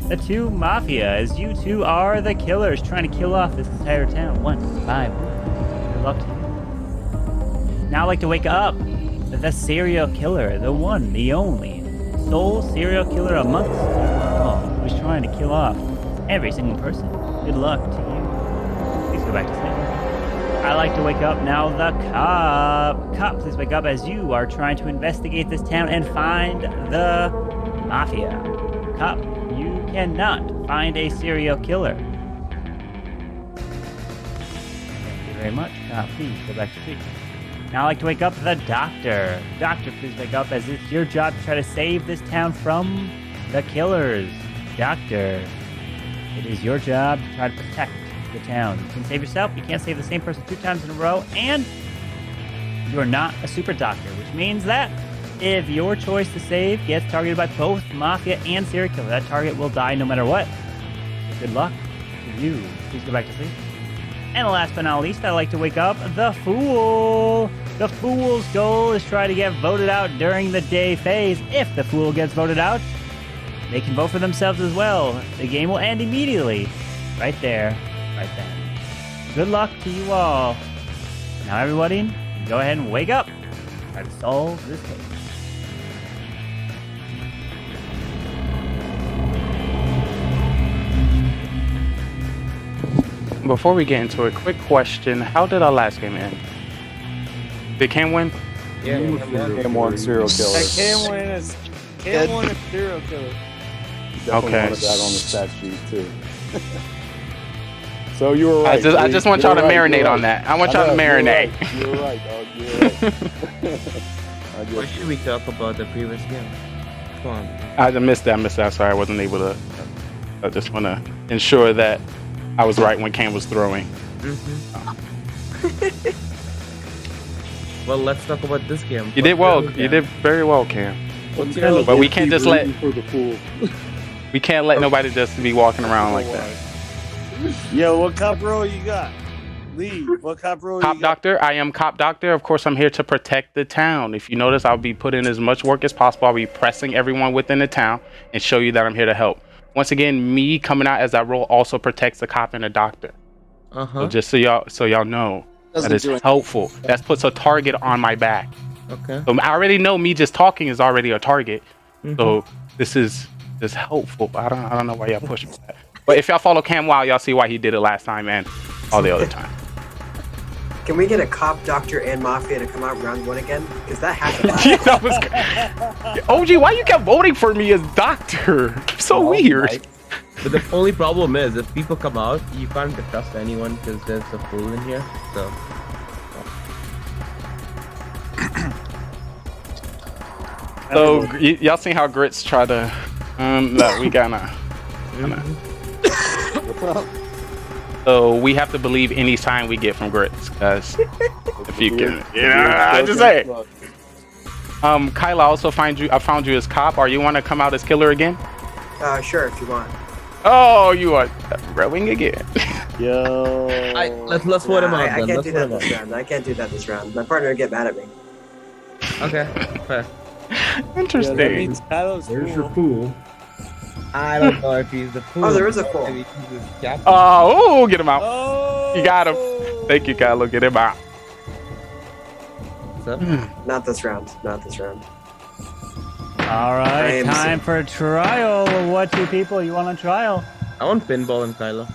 The two Mafia, as you two are the killers trying to kill off this entire town. 1 by 1. Good luck to you. Now I'd like to wake up the serial killer, the one, the only, sole serial killer amongst all, who's trying to kill off every single person. Good luck to you. Please go back to sleep. I like to wake up now the cop. Cop, please wake up as you are trying to investigate this town and find the Mafia. Cop, you cannot find a serial killer. Thank you very much. Cop, please go back to sleep. Now I'd like to wake up the doctor. Doctor, please wake up as it's your job to try to save this town from the killers. Doctor, it is your job to try to protect the town. You can save yourself, you can't save the same person 2 times in a row, and you are not a super doctor, which means that if your choice to save gets targeted by both Mafia and serial killer, that target will die no matter what. So good luck to you. Please go back to sleep. And last but not least, I'd like to wake up the Fool. The Fool's goal is try to get voted out during the day phase. If the Fool gets voted out, they can vote for themselves as well. The game will end immediately. Right there. Right then. Good luck to you all. Now everybody, go ahead and wake up. Try to solve this case. Before we get into a quick question, how did our last game end? Did Cam win? Yeah, Cam won serial killer. Cam won a serial killer. Definitely wanted that on the stat sheet too. So you were right. I just want y'all to marinate on that. I want y'all to marinate. You're right, dog. You're right. What should we talk about the previous game? Come on. I missed that. Sorry, I wasn't able to. I just want to ensure that I was right when Cam was throwing. Well, let's talk about this game. You did well. You did very well, Cam. But we can't just let. We can't let nobody just be walking around like that. Yo, what cop role you got? Lee, what cop role you got? Cop Doctor. I am Cop Doctor. Of course, I'm here to protect the town. If you notice, I'll be putting as much work as possible. I'll be pressing everyone within the town and show you that I'm here to help. Once again, me coming out as that role also protects the cop and the doctor. So just so y'all know that is helpful. That puts a target on my back. Okay. So I already know me just talking is already a target. So this is helpful. I don't know why y'all pushing that. But if y'all follow Camwow, y'all see why he did it last time and all the other time. Can we get a cop, doctor, and Mafia to come out round 1 again? Because that happened. That was OG, why you kept voting for me as doctor? So weird. Right. But the only problem is, if people come out, you can't trust anyone because there's a fool in here. So y'all seen how Grits try to no, we gotta What's up? So we have to believe any sign we get from Grits, because if you can, I just say. Kylo, I found you as cop. Are you want to come out as killer again? Sure, if you want. Oh, you are rowing again. Yo. Let's vote him out. I can't do that this round. I can't do that this round. My partner would get mad at me. Okay, fair. Interesting. Yeah, that means Kylo's There's your fool. I don't know if he's the fool. Oh, there is a fool. Maybe he's the captain. Oh, get him out. Oh. You got him. Thank you, Kylo. Get him out. What's up? Not this round. Not this round. All right, time for a trial. What two people you want on trial? I want Pinball and Kylo.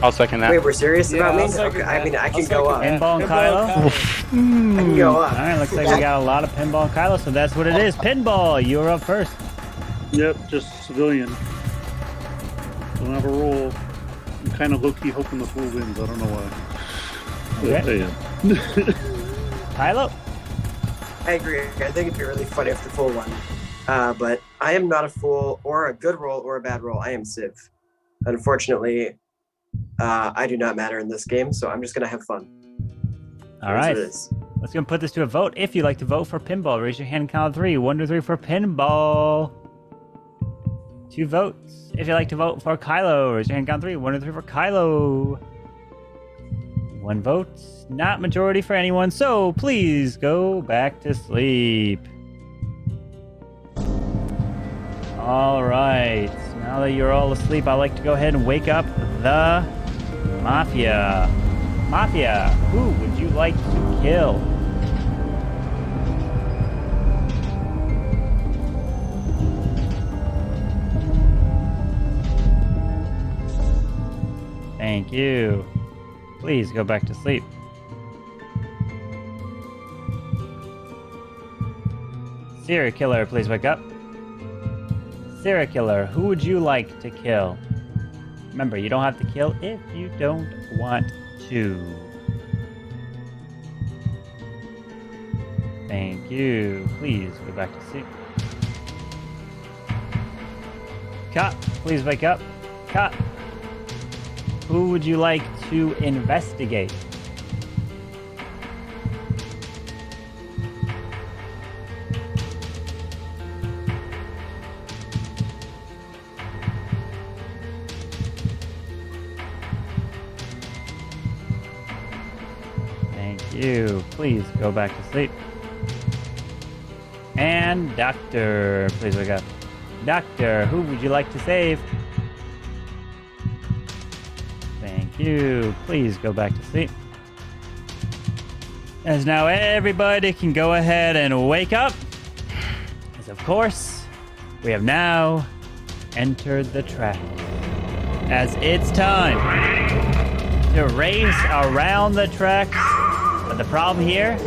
I'll second that. Wait, we're serious about me? I'll Okay, I mean, I can go up. Pinball and Kylo? I can go up. All right, looks like we got a lot of Pinball and Kylo, so that's what it is. Pinball, you're up first. Yep, just civilian. Don't have a roll. I'm kind of low-key hoping the fool wins. I don't know why. Okay. Kylo? I agree. I think it'd be really funny if the fool won. But I am not a fool or a good roll or a bad roll. I am Civ. Unfortunately, I do not matter in this game, so I'm just going to have fun. All right. Let's go and put this to a vote. If you'd like to vote for Pinball, raise your hand and count 3. 1, 2, 3 for Pinball. 2 votes. If you'd like to vote for Kylo, raise your hand and count 3. 1, 2, 3 for Kylo. 1 vote. Not majority for anyone, so please go back to sleep. All right. Now that you're all asleep, I'd like to go ahead and wake up the Mafia. Mafia, who would you like to kill? Thank you. Please go back to sleep. Serial killer, please wake up. Serial killer, who would you like to kill? Remember, you don't have to kill if you don't want to. Thank you. Please go back to sleep. Cop, please wake up. Cop, who would you like to investigate? You, please go back to sleep. And Doctor, please wake up. Doctor, who would you like to save? Thank you. Please go back to sleep. As now everybody can go ahead and wake up. As of course, we have now entered the track. As it's time to race around the track. But the problem here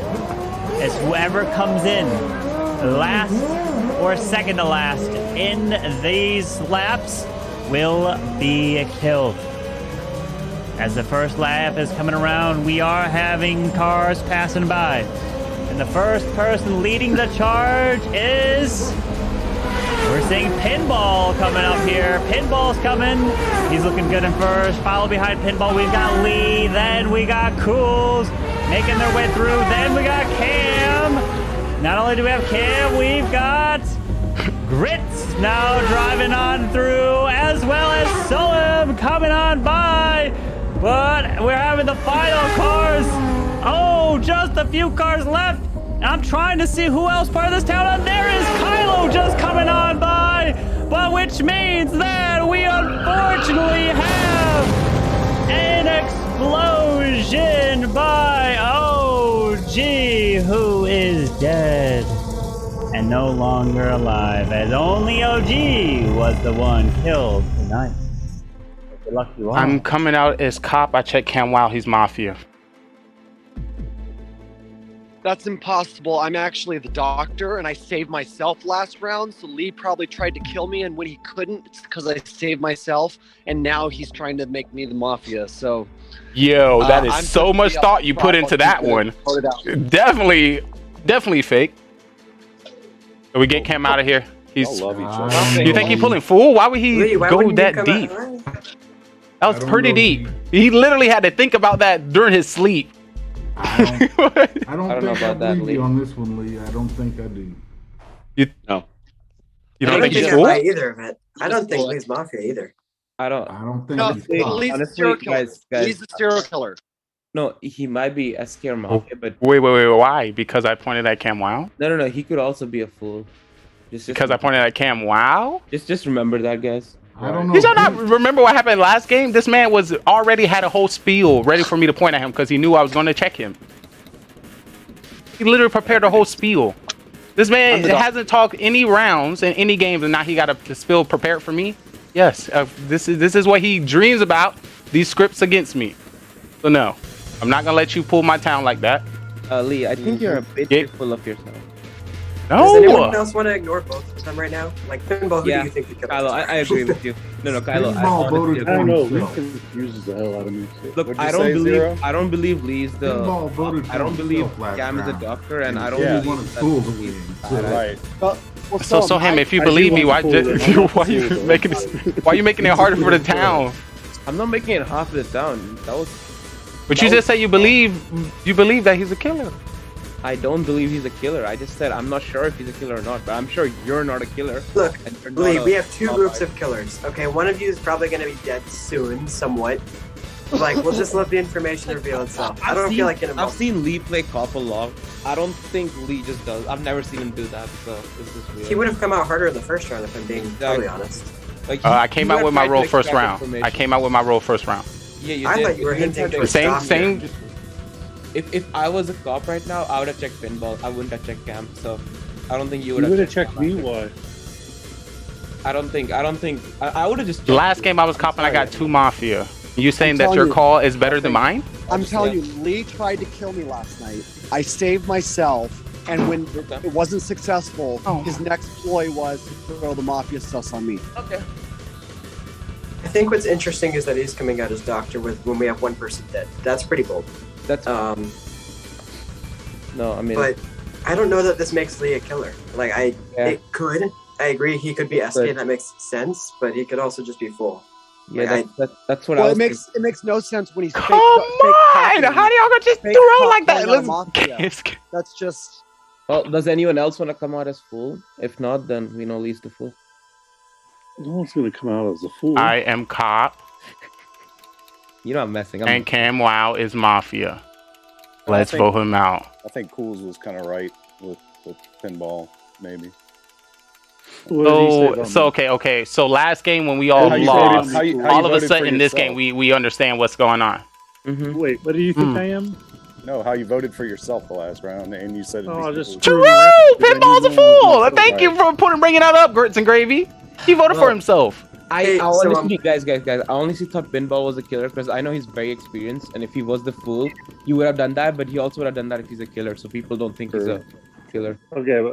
is whoever comes in last or second to last in these laps will be killed. As the first lap is coming around, we are having cars passing by. And the first person leading the charge is... We're seeing Pinball coming up here. Pinball's coming. He's looking good in first. Follow behind Pinball, we've got Lee. Then we got Cools making their way through. Then we got Cam. Not only do we have Cam, we've got Grits now driving on through, as well as Soham coming on by. But we're having the final cars. Oh, just a few cars left. I'm trying to see who else part of this town. And there is Kylo just coming on by. But which means that we unfortunately have an explosion by OG, who is dead and no longer alive, as only OG was the one killed tonight. Good luck to you all. I'm coming out as cop. I checked Camwow. He's Mafia. That's impossible. I'm actually the doctor, and I saved myself last round, so Lee probably tried to kill me, and when he couldn't, it's because I saved myself, and now he's trying to make me the Mafia, so... Yo, that is so much thought you put into that one. Definitely fake. So we get Cam out of here. He's... love each other. You think he's pulling full? Why would he go that deep? That was pretty deep. He literally had to think about that during his sleep. I don't think I believe you on this one, Lee. I don't think I do. You don't think he's fool? Either of it. I don't think Lee's Mafia either. I don't think No, he's Lee's the honestly, serial killer. guys. He's the serial killer. No, he might be a scare mafia, but Wait, why? Because I pointed at Camwow? no. He could also be a fool. Just Because I pointed at Camwow? Just remember that, guys. I don't know. Did y'all not remember what happened last game? This man was already had a whole spiel ready for me to point at him because he knew I was going to check him. He literally prepared a whole spiel. This man hasn't talked any rounds in any games, and now he got a spiel prepared for me. Yes, this is what he dreams about. These scripts against me. So no, I'm not gonna let you pull my town like that. Lee, I think you're a bit too full of yourself. No. Does anyone else want to ignore both of them right now? Like Pinball, who do you think the killer Kylo, I agree with you. No, Kylo. Pinball voted I don't know. for Lee himself. confuses the hell out of me. Look, What'd you say, Zero? I don't believe Lee's the. Pinball voted for I don't believe himself last Cam is a round. doctor, and I don't Yeah. believe Wanted Fool to win. Right. So Soham, if you believe me, why you making it harder for the town? I'm not making it half of the town. That was. But you just said you believe that he's a killer. I don't believe he's a killer. I just said I'm not sure if he's a killer or not, but I'm sure you're not a killer. Look, and you're not Lee, a- we have two groups of killers. Okay, one of you is probably going to be dead soon, somewhat. Like, we'll just let the information reveal itself. I don't feel like getting I've involved. seen Lee play cop a lot. I don't think Lee just does. I've never seen him do that, so this is weird. He would have come out harder in the first round if I'm being totally honest. Like, I came out with my role first round. Yeah, you I did. thought you were hinting towards Same. Doctor. If I was a cop right now, I would have checked Pinball. I wouldn't have checked Cam. So I don't think you would You have. would have checked me. Why? I don't think. I would have just. Last game I was copping, I got 2 Mafia. You saying I'm that telling your you. call is better than mine? I'm telling you, Lee tried to kill me last night. I saved myself, and when it wasn't successful, his next ploy was to throw the Mafia sus on me. Okay. I think what's interesting is that he's coming out as Doctor when we have one person dead. That's pretty bold. That's no, I mean, but I don't know that this makes Lee a killer. Like it could. I agree. He could be SK. That makes sense, but he could also just be full. Yeah, like, that's what Well, I was. it makes no sense when he's Come on! How do y'all gonna just throw like that? That's just. Well, does anyone else want to come out as fool? If not, then we know Lee's the fool. No one's gonna come out as a fool. I am cop. You're not messing. And Camwow is Mafia. Let's vote him out. I think Cools was kind of right with Pinball, maybe. Okay. So last game when we all lost, all of a sudden in this game we understand what's going on. Mm-hmm. Wait, what do you think I am? No, how you voted for yourself the last round, and you said. True, Pinball's a fool. Thank you for bringing that up, Grits and Gravy. He voted for himself. I honestly, guys, I honestly thought Pinball was a killer because I know he's very experienced, and if he was the fool, he would have done that. But he also would have done that if he's a killer, so people don't think he's a killer. Okay, oh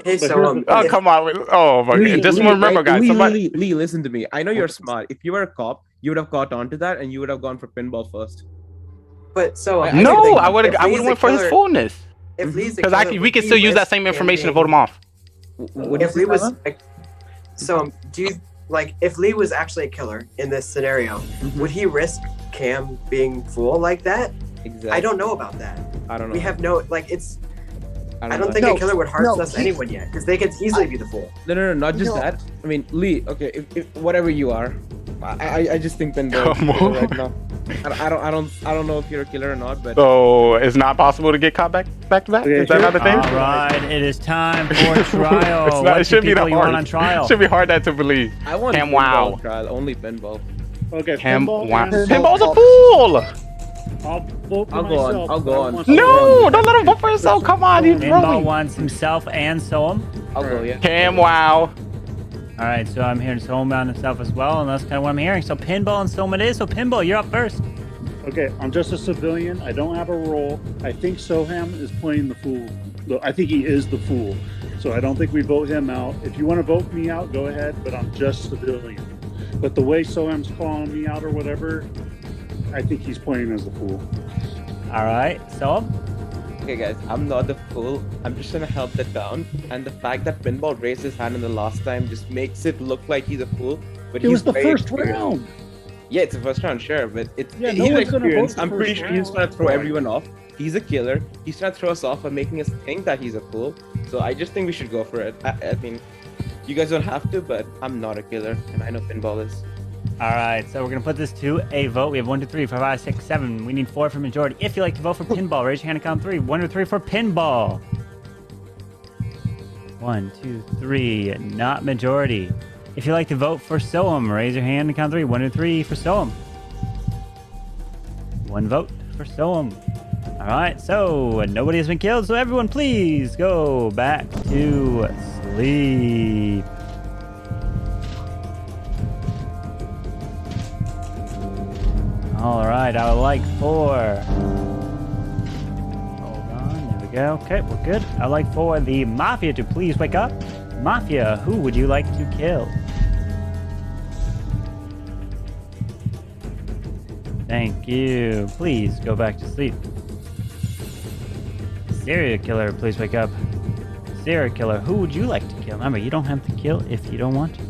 come on! Oh my God! Just remember, guys. Lee, listen to me. I know you're smart. If you were a cop, you would have caught on to that, and you would have gone for Pinball first. But so I would have went for his fullness. If Lee's because we can still use that same information to vote him off. If Lee was, do you like if Lee was actually a killer in this scenario, would he risk Cam being fool like that? Exactly. I don't know about that. I don't know. We have no it's. I don't know. think a killer would hard sus anyone yet because they could easily be the fool. No, not just that. I mean, Lee. Okay, if whatever you are, I just think Pinball right now. I don't know if you're a killer or not, but so it's not possible to get caught back to back. Is that not the thing? All right, it is time for trial. It should be you want on trial? It should be hard that to believe. I want Camwow trial. Only Pinball. Okay, Pinball's a fool. I'll vote for I'll go on. No, don't let him vote for himself. Come on, he's Pinball throwing. wants himself and Soham. I'll go, yeah. Camwow. All right, so I'm hearing Soham on himself as well, and that's kind of what I'm hearing. So Pinball and Soham it is. So Pinball, you're up first. Okay, I'm just a civilian. I don't have a role. I think Soham is playing the fool. I think he is the fool. So I don't think we vote him out. If you want to vote me out, go ahead, but I'm just civilian. But the way Soham's calling me out or whatever, I think he's playing as the fool. All right, Soham? Okay, guys, I'm not the fool. I'm just trying to help that down. And the fact that Pinball raised his hand in the last time just makes it look like he's a fool. But it was the first round. Yeah, it's the first round, sure, but it's no he's one's gonna vote I'm pretty first sure he's round. trying to throw everyone off. He's a killer. He's trying to throw us off by making us think that he's a fool. So I just think we should go for it. I mean, you guys don't have to, but I'm not a killer, and I know Pinball is. All right, so we're going to put this to a vote. We have 1, 2, 3, 4, 5, 6, 7. We need 4 for majority. If you like to vote for Pinball, raise your hand and count 3. 1, 2, 3 for Pinball. 1, 2, 3, not majority. If you like to vote for Soham, raise your hand and count 3. 1, 2, 3 for Soham. 1 vote for Soham. All right, so nobody has been killed, so everyone please go back to sleep. All right, I would like 4. Hold on, there we go. Okay, we're good. I'd like for the Mafia to please wake up. Mafia, who would you like to kill? Thank you. Please go back to sleep. Serial killer, please wake up. Serial killer, who would you like to kill? Remember, you don't have to kill if you don't want to.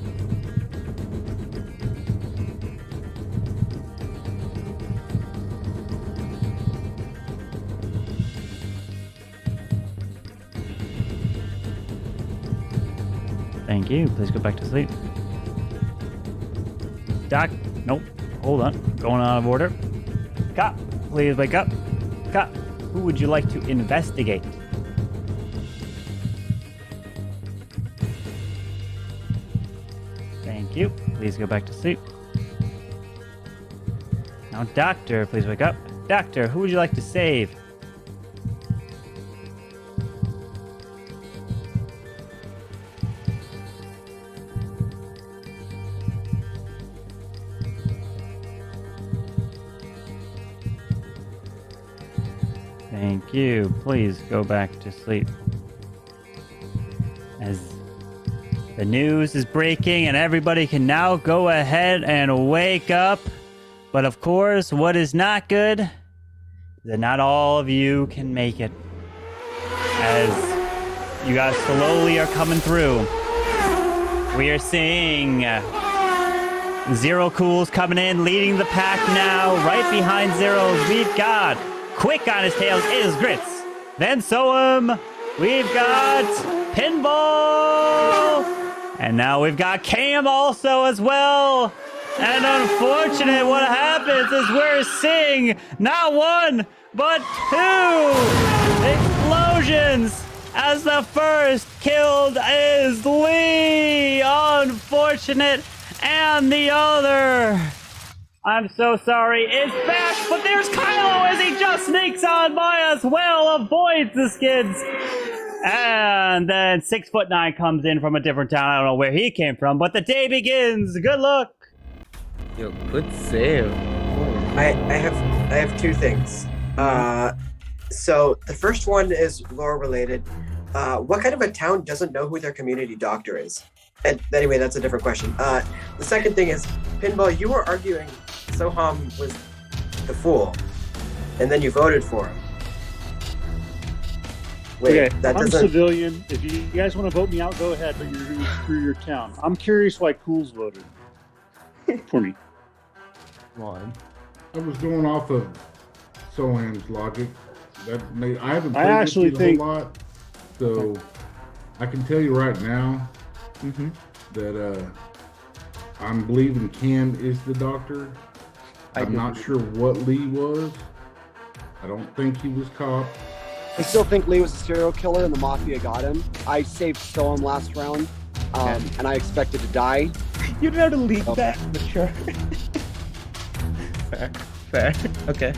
Thank you. Please go back to sleep. Doc, nope. Hold on. Going out of order. Cop, please wake up. Cop, who would you like to investigate? Thank you. Please go back to sleep. Now, doctor, please wake up. Doctor, who would you like to save? Thank you. Please go back to sleep. As the news is breaking and everybody can now go ahead and wake up. But of course, what is not good is that not all of you can make it. As you guys slowly are coming through, we are seeing zerocools coming in, leading the pack now. Right behind zeros, we've got Quick on his tails is Grits. Then Soham. We've got Pinball. And now we've got Cam also as well. And unfortunate, what happens is we're seeing not 1, but 2 explosions. As the first killed is Lee. Unfortunate. And the other, I'm so sorry, is back, but there's Kylo as he just sneaks on by as well, avoids the skids. And then 6'9" comes in from a different town. I don't know where he came from, but the day begins. Good luck. Yo, good save. I have 2 things. So the first one is lore related. What kind of a town doesn't know who their community doctor is? And anyway, that's a different question. The second thing is, Pinball, you were arguing Soham was the fool, and then you voted for him. Wait, okay, that I'm doesn't... civilian. If you guys want to vote me out, go ahead, but you're going through your town. I'm curious why Cools voted for me. Come on. I was going off of Soham's logic. I haven't played actually this think a whole lot, so I can tell you right now that I'm believing Cam is the doctor. I'm not sure what Lee was. I don't think he was cop. I still think Lee was a serial killer and the Mafia got him. I saved Soham last round, and I expected to die. You know to leave that, but sure. Fair. Okay.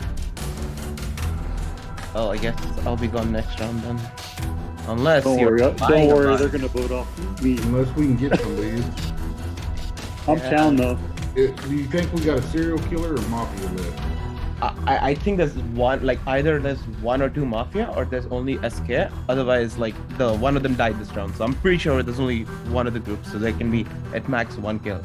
Oh, I guess I'll be gone next round then. Unless don't worry, they're gonna vote off me. Unless we can get somebody. I'm down though. Do you think we got a serial killer or Mafia left? I think there's one, like either there's 1 or 2 Mafia or there's only SK. Otherwise, like one of them died this round. So I'm pretty sure there's only one of the groups, so there can be at max 1 kill.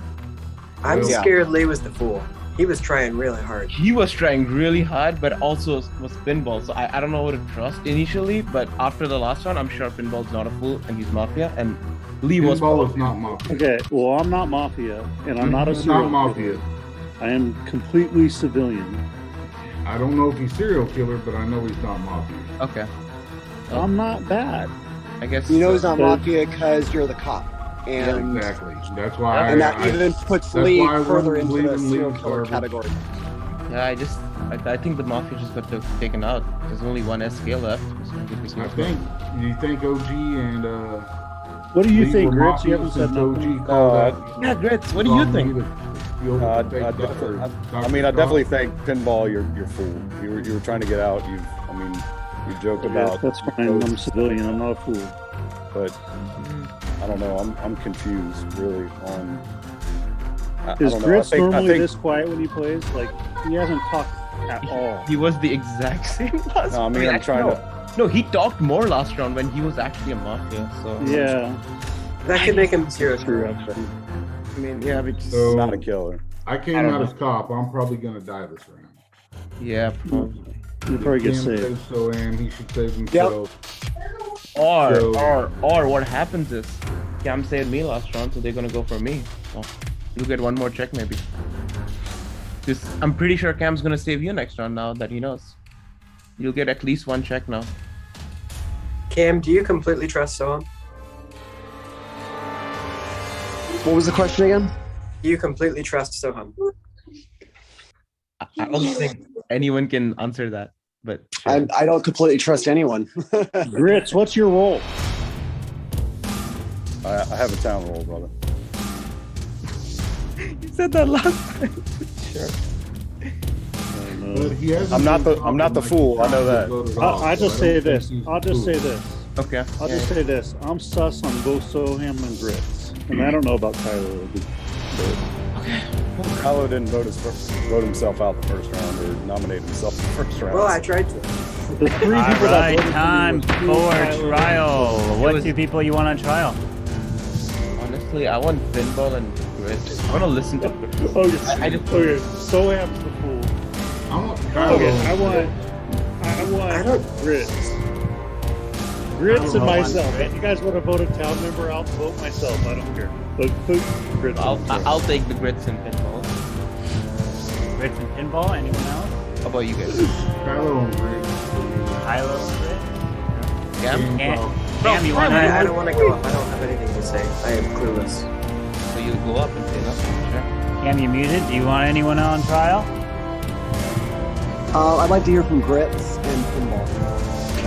I'm scared Lee was the fool. He was trying really hard. He was trying really hard, but also was Pinball. So I don't know what to trust initially, but after the last round, I'm sure Pinball's not a fool and he's Mafia. And Lee was not Mafia. Okay, well I'm not Mafia, and I'm not a serial Mafia. killer. I am completely civilian. I don't know if he's serial killer, but I know he's not Mafia. Okay. I'm not bad. I guess you know he's not Mafia because you're the cop. And exactly. That's why. And that even puts Lee further into the serial killer category. Yeah, I think the Mafia just got taken out. There's only one SK left. I think. Do you think OG and what do you think, Grits? You haven't said nothing. Yeah, Grits. What do you think? I definitely think Pinball, you're fool. You were trying to get out. You joke about. That's fine. I'm a civilian. I'm not a fool. But I don't know. I'm confused really on. Is Grits normally this quiet when he plays? Like he hasn't talked at all. He was the exact same last. No, I'm trying to. No, he talked more last round when he was actually a Mafia. So yeah, that could make him serious. I mean, yeah, because he's not a killer. I came out as cop. I'm probably gonna die this round. Yeah, probably. You probably get saved. So, and he should save himself. Yep. Or what happens is Cam saved me last round, so they're gonna go for me. So you'll get one more check maybe. Because I'm pretty sure Cam's gonna save you next round now that he knows. You'll get at least one check now. Cam, do you completely trust Soham? What was the question again? Do you completely trust Soham? I don't think anyone can answer that, but sure. I don't completely trust anyone. Grits, what's your role? I have a town role, brother. You said that last time. Sure. I'm not the fool. I know that. I'll just say this. Okay. I'll just say this. I'm sus on both Soham and Grits, and I don't know about Kylo. Okay. Kylo didn't vote himself out the first round or nominate himself the first round. Well, I tried to. There's 3 people that voted time for trial. What 2 people you want on trial? Honestly, I want Pinball and Grits. I want to listen to Grits. Okay, Soham's the fool. I want Grits. Grits and myself. If you guys want to vote a town member, I'll vote myself. I don't care. But put Grits. I'll take the Grits and Pinball. Grits and Pinball? Anyone else? How about you guys? Kylo and Grits. Kylo and Grits? Cam, you want to? I don't want to go up. I don't have anything to say. I am clueless. So you go up and say nothing. Sure. Cam, you muted. Do you want anyone on trial? I'd like to hear from Grits and Pinball.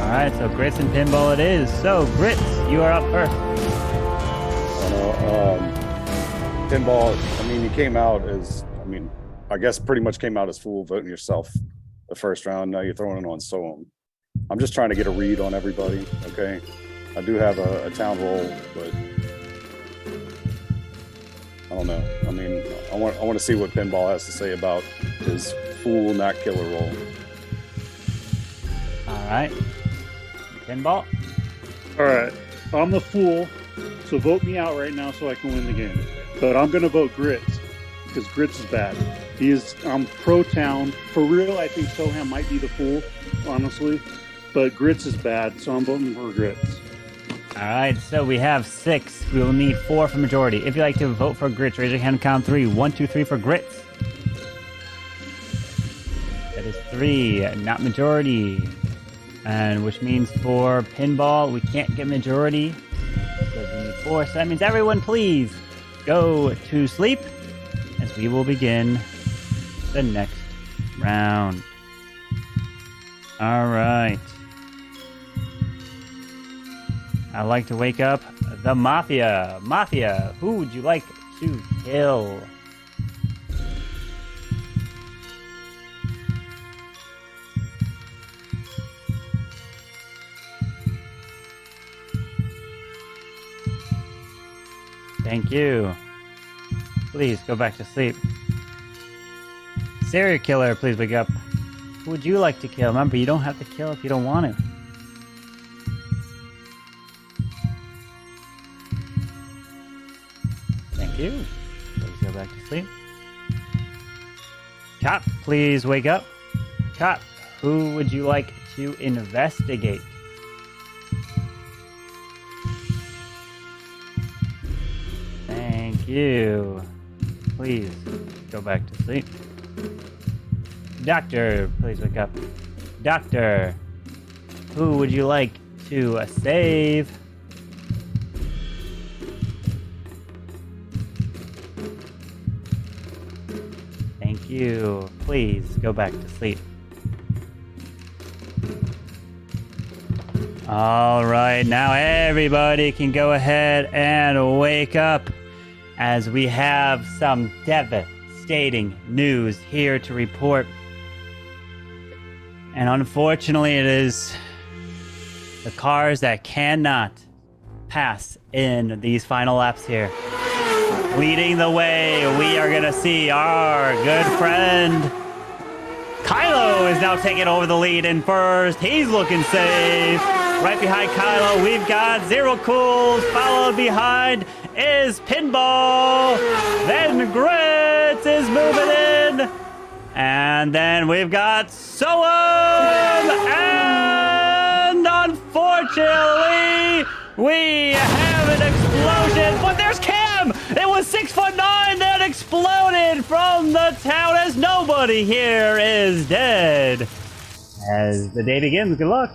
All right, so Grits and Pinball it is. So Grits, you are up first. Pinball. He came out as. I guess pretty much came out as fool voting yourself the first round. Now you're throwing it on Soham. I'm just trying to get a read on everybody. Okay, I do have a town role, but I don't know. I want to see what Pinball has to say about his fool, not killer role. All right, Pinball. All right, I'm the fool, so vote me out right now so I can win the game. But I'm gonna vote Grits because Grits is bad. I'm pro town for real. I think Soham might be the fool, honestly, but Grits is bad, so I'm voting for Grits. All right, so we have 6. We will need 4 for majority. If you'd like to vote for Grits, raise your hand. Count 3. 1, 2, 3 for Grits. That is 3, not majority, and which means for Pinball we can't get majority. So we need 4. So that means everyone, please go to sleep, as we will begin the next round. All right. I'd like to wake up the Mafia. Mafia, who would you like to kill? Thank you. Please go back to sleep. Serial killer, please wake up. Who would you like to kill? Remember, you don't have to kill if you don't want to. Thank you. Please go back to sleep. Cop, please wake up. Cop, who would you like to investigate? Thank you. Please go back to sleep. Doctor, please wake up. Doctor, who would you like to save? if you please go back to sleep. All right, now everybody can go ahead and wake up as we have some devastating news here to report. And unfortunately, it is the cars that cannot pass in these final laps here. Leading the way, we are going to see our good friend Kylo is now taking over the lead in first. He's looking safe. Right behind Kylo, we've got zerocools. Followed behind is Pinball. Then Grits is moving in. And then we've got soham. And unfortunately, we have an explosion. But there's Cam. It was 6'9" that exploded from the town as nobody here is dead. As the day begins, good luck.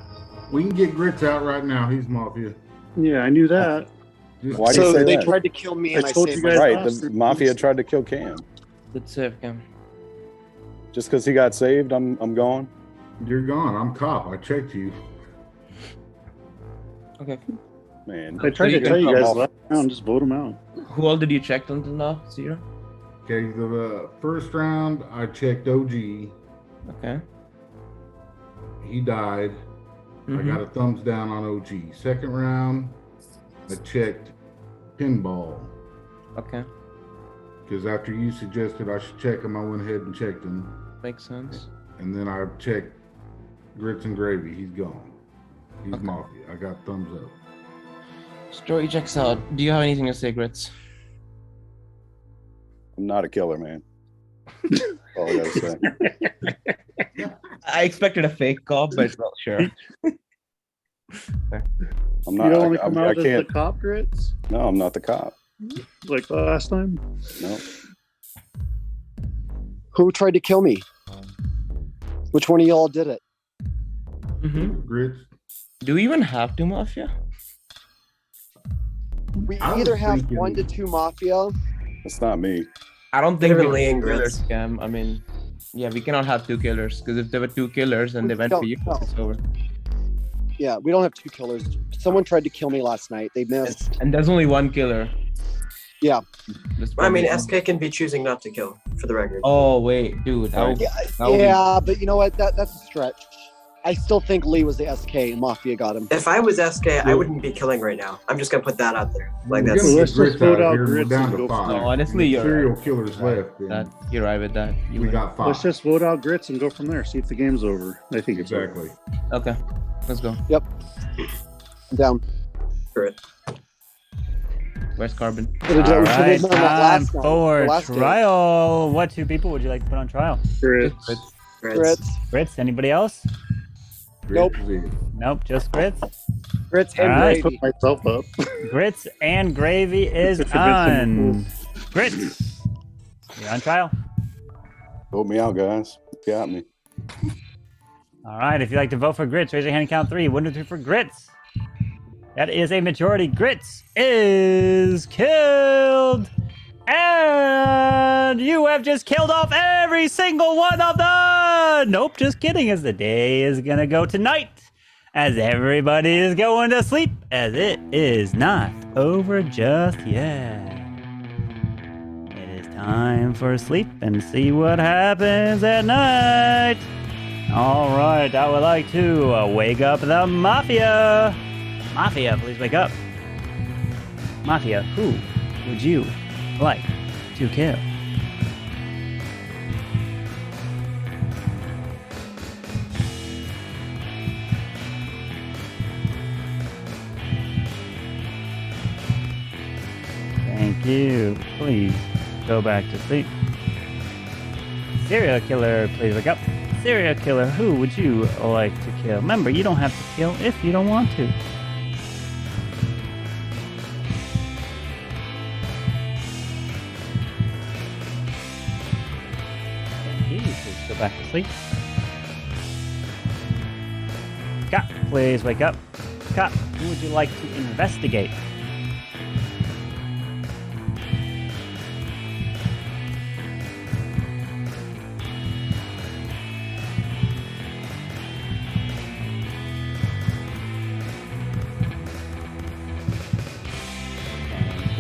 We can get Grits out right now. He's Mafia. Yeah, I knew that. Why do you say they that? tried to kill me and I told saved you guys Right, myself. the Mafia tried to kill Cam. Good save, Cam. Just because he got saved, I'm gone. You're gone. I'm cop. I checked you. Okay. Man, I tried to tell you guys last round, just vote him out. Who all did you check until now, Zero? Okay, the first round, I checked OG. Okay. He died. I got a thumbs down on OG. Second round, I checked Pinball. Okay. Because after you suggested I should check him, I went ahead and checked him. Makes sense. And then I checked Grits and Gravy. He's gone. He's Okay. Mafia. I got thumbs up. Story checks out. Do you have anything to say, Grits? I'm not a killer, man. That's all I gotta say. I expected a fake cop, but well, sure. I'm not. You don't want to I come out as the can't. cop, Grits? No, I'm not the cop. Like last time? No. Who tried to kill me? Which one of y'all did it? Grits. Do we even have to Mafia? We I was either have thinking- 1 to 2 Mafia. That's not me. I don't think Even we Lee have and killers, Grits. Cam. I mean, yeah, we cannot have 2 killers, because if there were 2 killers and they went for you, No. it's over. Yeah, we don't have 2 killers. Someone tried to kill me last night. They missed. And there's only 1 killer. Yeah. I mean, SK can be choosing not to kill, for the record. Oh, wait, dude. That would, Yeah, that would be- yeah, but you know what? That's a stretch. I still think Lee was the SK and Mafia got him. If I was SK, I wouldn't be killing right now. I'm just gonna put that out there. Like We're that's gonna Let's get Grits just vote out out here. We're Grits down and to go from 5. there. No, honestly, And you're serial right. killers left. And that, you're right with that. You we win. got 5. Let's just vote out Grits and go from there. See if the game's over. I think it's over. Exactly. Okay, let's go. Yep. I'm down. Where's Carbon? All right, time for trial. What 2 people would you like to put on trial? Grits. Grits. Anybody else? Nope. Nope, just Grits. Grits All and right. Gravy. Put myself up. Grits and Gravy is To convince them on. Grits, you're on trial. Vote me out, guys. You got me. All right, if you'd like to vote for Grits, raise your hand and count 3. 1, 2, 3 for Grits. That is a majority. Grits is killed. And you have just killed off every single one of them. Nope, just kidding, as the day is going to go tonight. As everybody is going to sleep, as it is not over just yet. It is time for sleep and see what happens at night. All right, I would like to wake up the Mafia. Mafia, please wake up. Mafia, who would you like to kill? Thank you. Please go back to sleep. Serial killer, please wake up. Serial killer, who would you like to kill? Remember, you don't have to kill if you don't want to. Thank you. Please go back to sleep. Cop, please wake up. Cop, who would you like to investigate?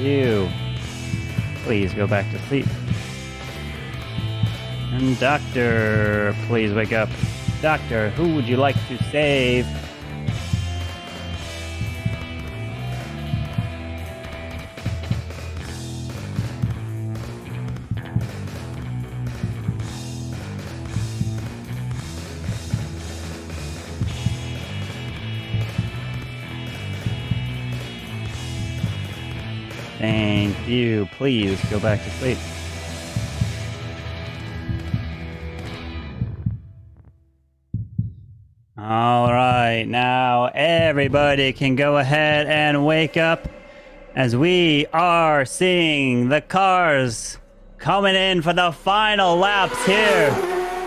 you. Please go back to sleep. And Doctor, please wake up. Doctor, who would you like to save? Thank you. Please go back to sleep. All right, now everybody can go ahead and wake up as we are seeing the cars coming in for the final laps here.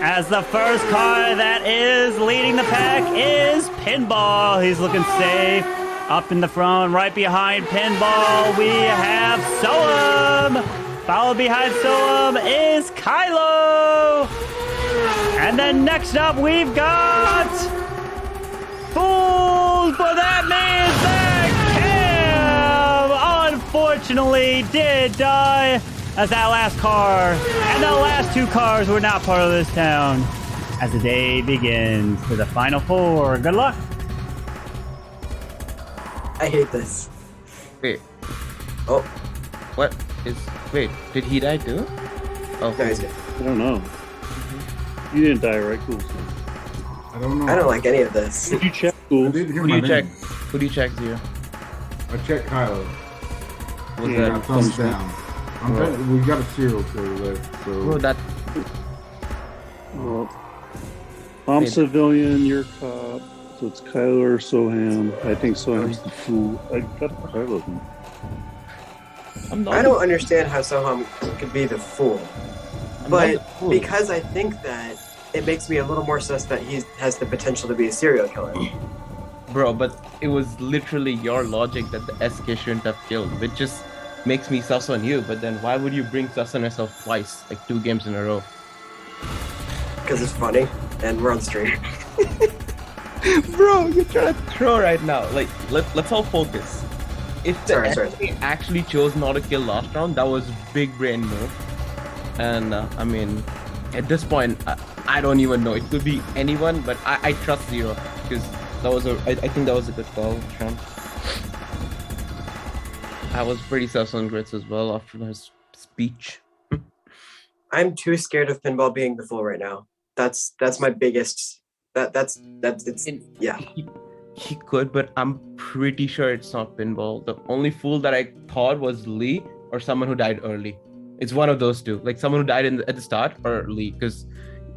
As the first car that is leading the pack is Pinball. He's looking safe. Up in the front, right behind Pinball, we have Soham. Followed behind Soham is Kylo. And then next up, we've got Fools, but that means that Cam, unfortunately, did die as that last car. And the last two cars were not part of this town. As the day begins to the final four. Good luck. I hate this. Wait. Oh. What is... Wait, did he die too? Oh. No, he's good. I don't know. You didn't die, right? Cool. I don't know. I don't like any of this. Did you check? Cool. Who do you check? Who do you check, Zero? I checked Kylo. What's Yeah, that? thumbs down. We got a serial killer left, so... Oh, that... Well, I'm civilian, you're cop. So it's Kylo or Soham. I think Soham's the fool. I got Kylo. I don't understand how Soham could be the fool. But because I think that, it makes me a little more sus that he has the potential to be a serial killer. Bro, but it was literally your logic that the SK shouldn't have killed, which just makes me sus on you. But then why would you bring sus on yourself twice, like 2 games in a row? Because it's funny, and we're on stream. Bro, you're trying to throw right now. Like, let's all focus. If the SK actually chose not to kill last round, that was big brain move. And I mean, at this point, I don't even know. It could be anyone, but I trust Zero because that was I think that was a good call, Trump. I was pretty sus on Grits as well after his speech. I'm too scared of Pinball being the fool right now. That's my biggest. Yeah. He could, but I'm pretty sure it's not Pinball. The only fool that I thought was Lee or someone who died early. It's one of those two, like someone who died at the start or Lee, because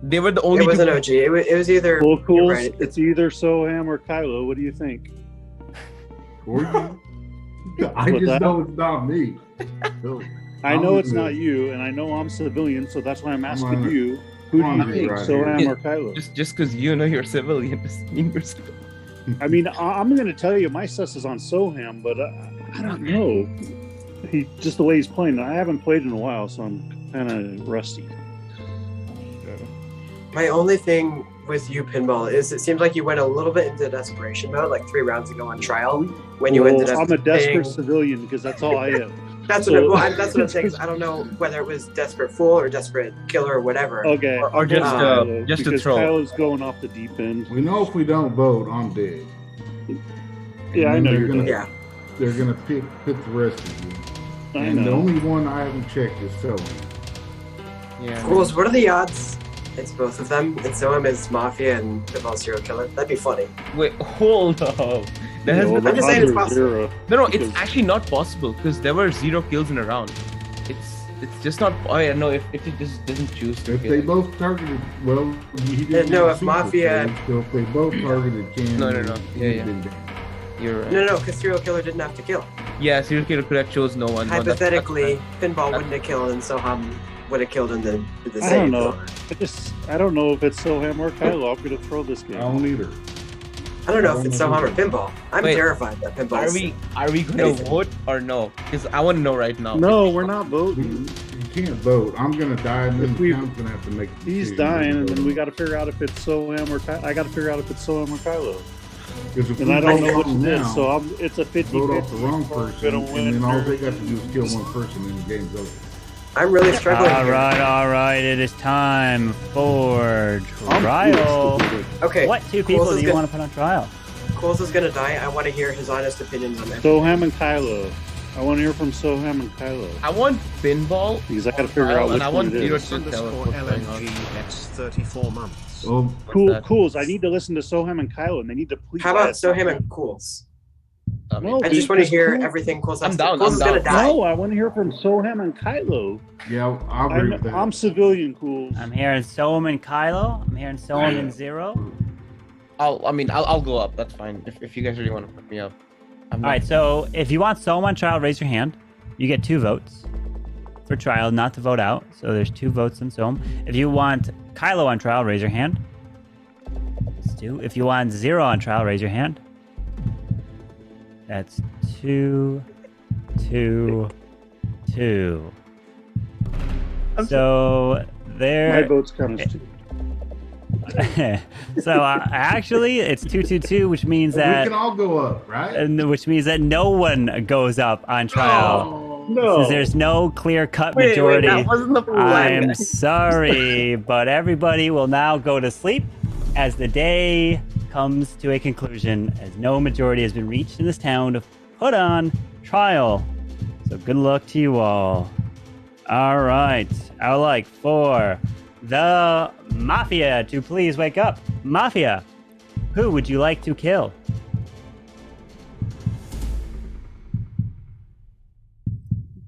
they were the only. It was an OG. It was either. Well, cool. Right. It's either Soham or Kylo. What do you think? I just know it's not me. So, I know it's not you, and I know I'm civilian, so that's why I'm asking you. Who do you think, Soham or Kylo? Just because you know you're civilian doesn't mean you're civilian. I mean, I'm going to tell you, my sus is on Soham, but I don't know. He just the way he's playing. I haven't played in a while, so I'm kind of rusty. My only thing with you, Pinball, is it seems like you went a little bit into desperation mode, like 3 rounds ago on trial, when you ended up. I'm a desperate civilian because that's all I am. That's what I'm saying. I don't know whether it was desperate fool or desperate killer or whatever. Okay. Or just a troll. Kylo's going off the deep end. We know if we don't vote, I'm dead. Yeah, I know you're gonna. dead. They're gonna pick the rest of you. And the only one I haven't checked is Soham. Yeah. Fools, what are the odds? It's both of them. And Soham is Mafia and Pinball serial killer. That'd be funny. Wait, hold up. I'm just saying it's possible. No, it's actually not possible because there were 0 kills in a round. It's just not. Oh yeah, no. If it just doesn't choose to. If they both targeted, well, he didn't. No, if Mafia. So if they both targeted Cam. No. Yeah. You're right. No, because serial killer didn't have to kill. Yeah, serial killer could have chose no one. Hypothetically, Pinball wouldn't have killed, and Soham would have killed in the same. I don't know. I don't know if it's Soham or Kylo. I'm gonna throw this game. I don't either. I don't know if it's Soham or Pinball. I'm terrified that Pinball. Are we gonna vote or no? Because I want to know right now. No, we're not voting. You can't vote. I'm gonna die, and then Cam's gonna have to make. He's dying, and then we got to figure out if it's Soham or I got to figure out if it's Soham or Kylo. And I don't know what it is, so it's a 50-50. Vote off the wrong person, and then all they got to do is kill one person, and the game's over. I'm really struggling. All right. It is time for trial. Okay. What two people do you want to put on trial? Coles is gonna die. I want to hear his honest opinions on that. Soham and Kylo. I want to hear from Soham and Kylo. I want Pinball. Because I got to figure out which one it is. LMG 34 months. Oh, Cools. I need to listen to Soham and Kylo, and they need to please. How about Soham and Cools? No, I just want to hear everything Cools has to say. Cools is gonna die. No, I want to hear from Soham and Kylo. Yeah, I'll agree with that. I'm civilian, Cools. I'm hearing Soham and Kylo. I'm hearing Soham and Zero. I'll go up. That's fine. If you guys really want to put me up. All right. So if you want Soham on trial, raise your hand. You get 2 votes for trial, not to vote out. So there's 2 votes in Soham. If you want Kylo on trial, raise your hand. That's 2. If you want Zero on trial, raise your hand. That's 2, 2, 2. So there. My vote's kind of 2. So actually, it's 2-2-2, which means that we can all go up, right? And which means that no one goes up on trial. Oh, no, since there's no clear-cut majority. That wasn't the I'm sorry, but everybody will now go to sleep as the day comes to a conclusion, as no majority has been reached in this town to put on trial. So good luck to you all. All right, I would like for the Mafia to please wake up. Mafia, who would you like to kill?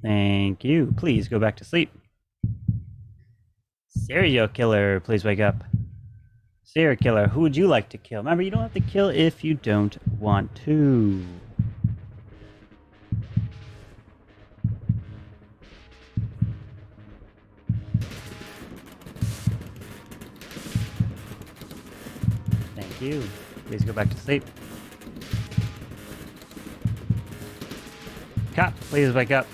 Thank you. Please go back to sleep. Serial killer, please wake up. Serial killer, who would you like to kill? Remember, you don't have to kill if you don't want to. Thank you. Please go back to sleep. Cop, please wake up.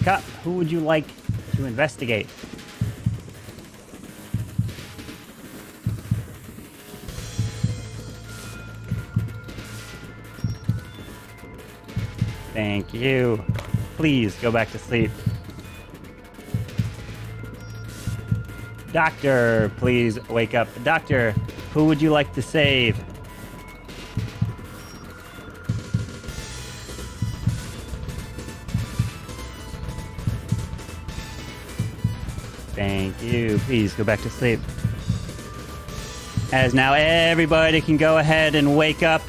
Cop, who would you like to investigate? Thank you. Please go back to sleep. Doctor, please wake up. Doctor, who would you like to save? Thank you. Please go back to sleep. As now everybody can go ahead and wake up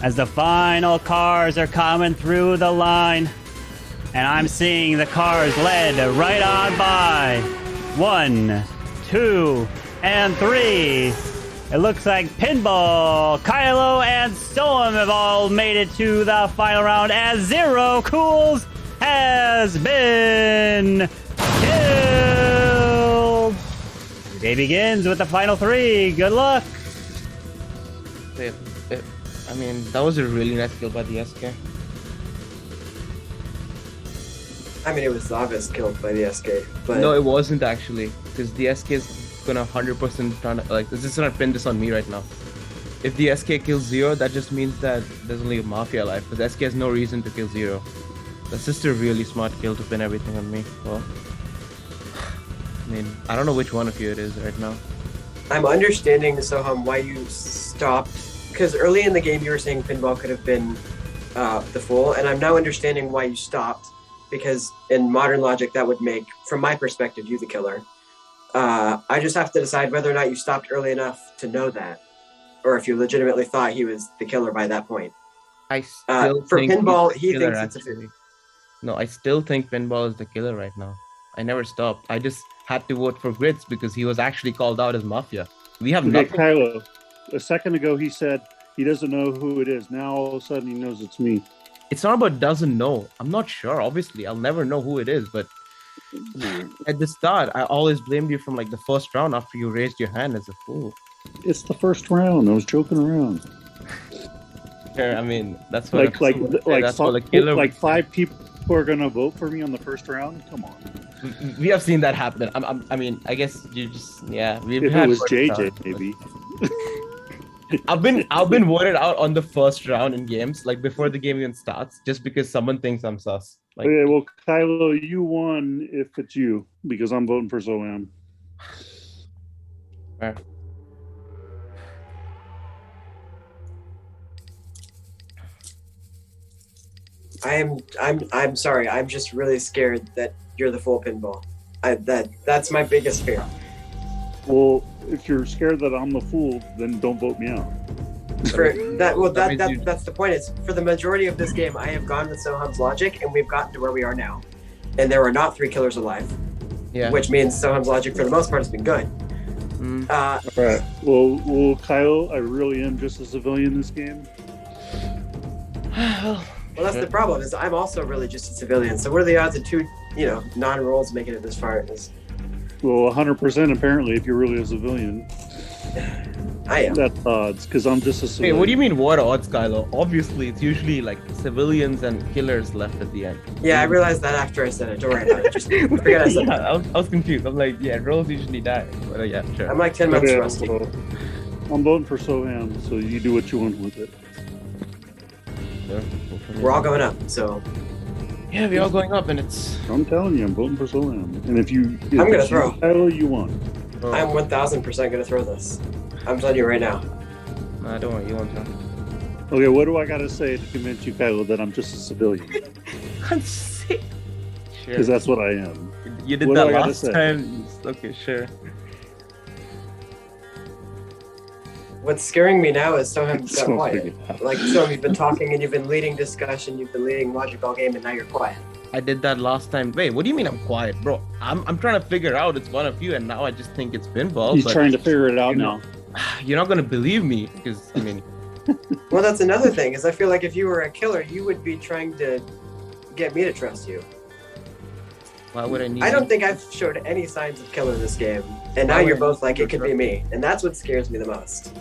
as the final cars are coming through the line. And I'm seeing the cars led right on by 1, 2, and 3. It looks like Pinball, Kylo, and Soham have all made it to the final round as Zerocools has been killed. The day begins with the final 3. Good luck. I mean, that was a really nice kill by the SK. I mean, it was the obvious kill by the SK, but... No, it wasn't actually, because the SK is gonna 100% try to, like, this is gonna pin this on me right now. If the SK kills Zero, that just means that there's only a Mafia alive, because SK has no reason to kill Zero. That's just a really smart kill to pin everything on me. Well, I mean, I don't know which one of you it is right now. I'm understanding, Soham, why you stopped, because early in the game you were saying Pinball could have been the fool, and I'm now understanding why you stopped, because in modern logic that would make, from my perspective, you the killer. I just have to decide whether or not you stopped early enough to know that, or if you legitimately thought he was the killer by that point. I still for think Pinball, he killer, thinks it's actually. No, I still think Pinball is the killer right now. I never stopped. I just had to vote for Grits because he was actually called out as Mafia. We have nothing. Kylo, a second ago he said he doesn't know who it is. Now all of a sudden he knows it's me. It's not about doesn't know. I'm not sure. Obviously, I'll never know who it is. But at the start, I always blamed you from like the first round after you raised your hand as a fool. It's the first round. I was joking around. I mean, that's what like 5 people are gonna vote for me on the first round. Come on. We have seen that happen. I mean, I guess you just We've if had it was JJ, maybe. I've been voted out on the first round in games, like before the game even starts, just because someone thinks I'm sus. Like, okay, well, Kylo, you won if it's you, because I'm voting for Soham. Right. I'm sorry. I'm just really scared that you're the full Pinball. That's my biggest fear. Well, if you're scared that I'm the fool, then don't vote me out. For that, well, that's the point. Is for the majority of this game, I have gone with Soham's logic, and we've gotten to where we are now. And there are not 3 killers alive. Yeah. Which means Soham's logic, for the most part, has been good. All right. Well, Kyle, I really am just a civilian in this game. Well, that's the problem. Is I'm also really just a civilian. So what are the odds of 2, non-rolls making it this far? Well, 100% apparently, if you're really a civilian. I am. That's odds, because I'm just a civilian. Hey, what do you mean what odds, Kylo? Obviously, it's usually like civilians and killers left at the end. Yeah, I realized that after I said it. Don't worry about it. Just forget I said it. I was confused. I'm like, yeah, rolls usually die. But yeah, sure. I'm like 10 months rusty. Well, I'm voting for Soham, so you do what you want with it. We're all going up, so... Yeah, we're all going up, and it's... I'm telling you, I'm voting for Soham. And if I'm going to throw. Kylo, you won. I'm 1,000% going to throw this. I'm telling you right now. Nah, don't worry, you won't throw. Okay, what do I got to say to convince you, Kylo, that I'm just a civilian? I'm sick. Because that's what I am. You did that last time. Okay, sure. What's scaring me now is Soham's got quiet. Like, Soham, you've been talking and you've been leading discussion, you've been leading logic all game, and now you're quiet. I did that last time. Wait, what do you mean I'm quiet, bro? I'm trying to figure out it's one of you, and now I just think it's Pinball. He's trying to figure it out now. You're not gonna believe me, because I mean. Well, that's another thing. Is I feel like if you were a killer, you would be trying to get me to trust you. Why would I need? I don't think I've showed any signs of killer in this game, and now you're both like it could be me, and that's what scares me the most.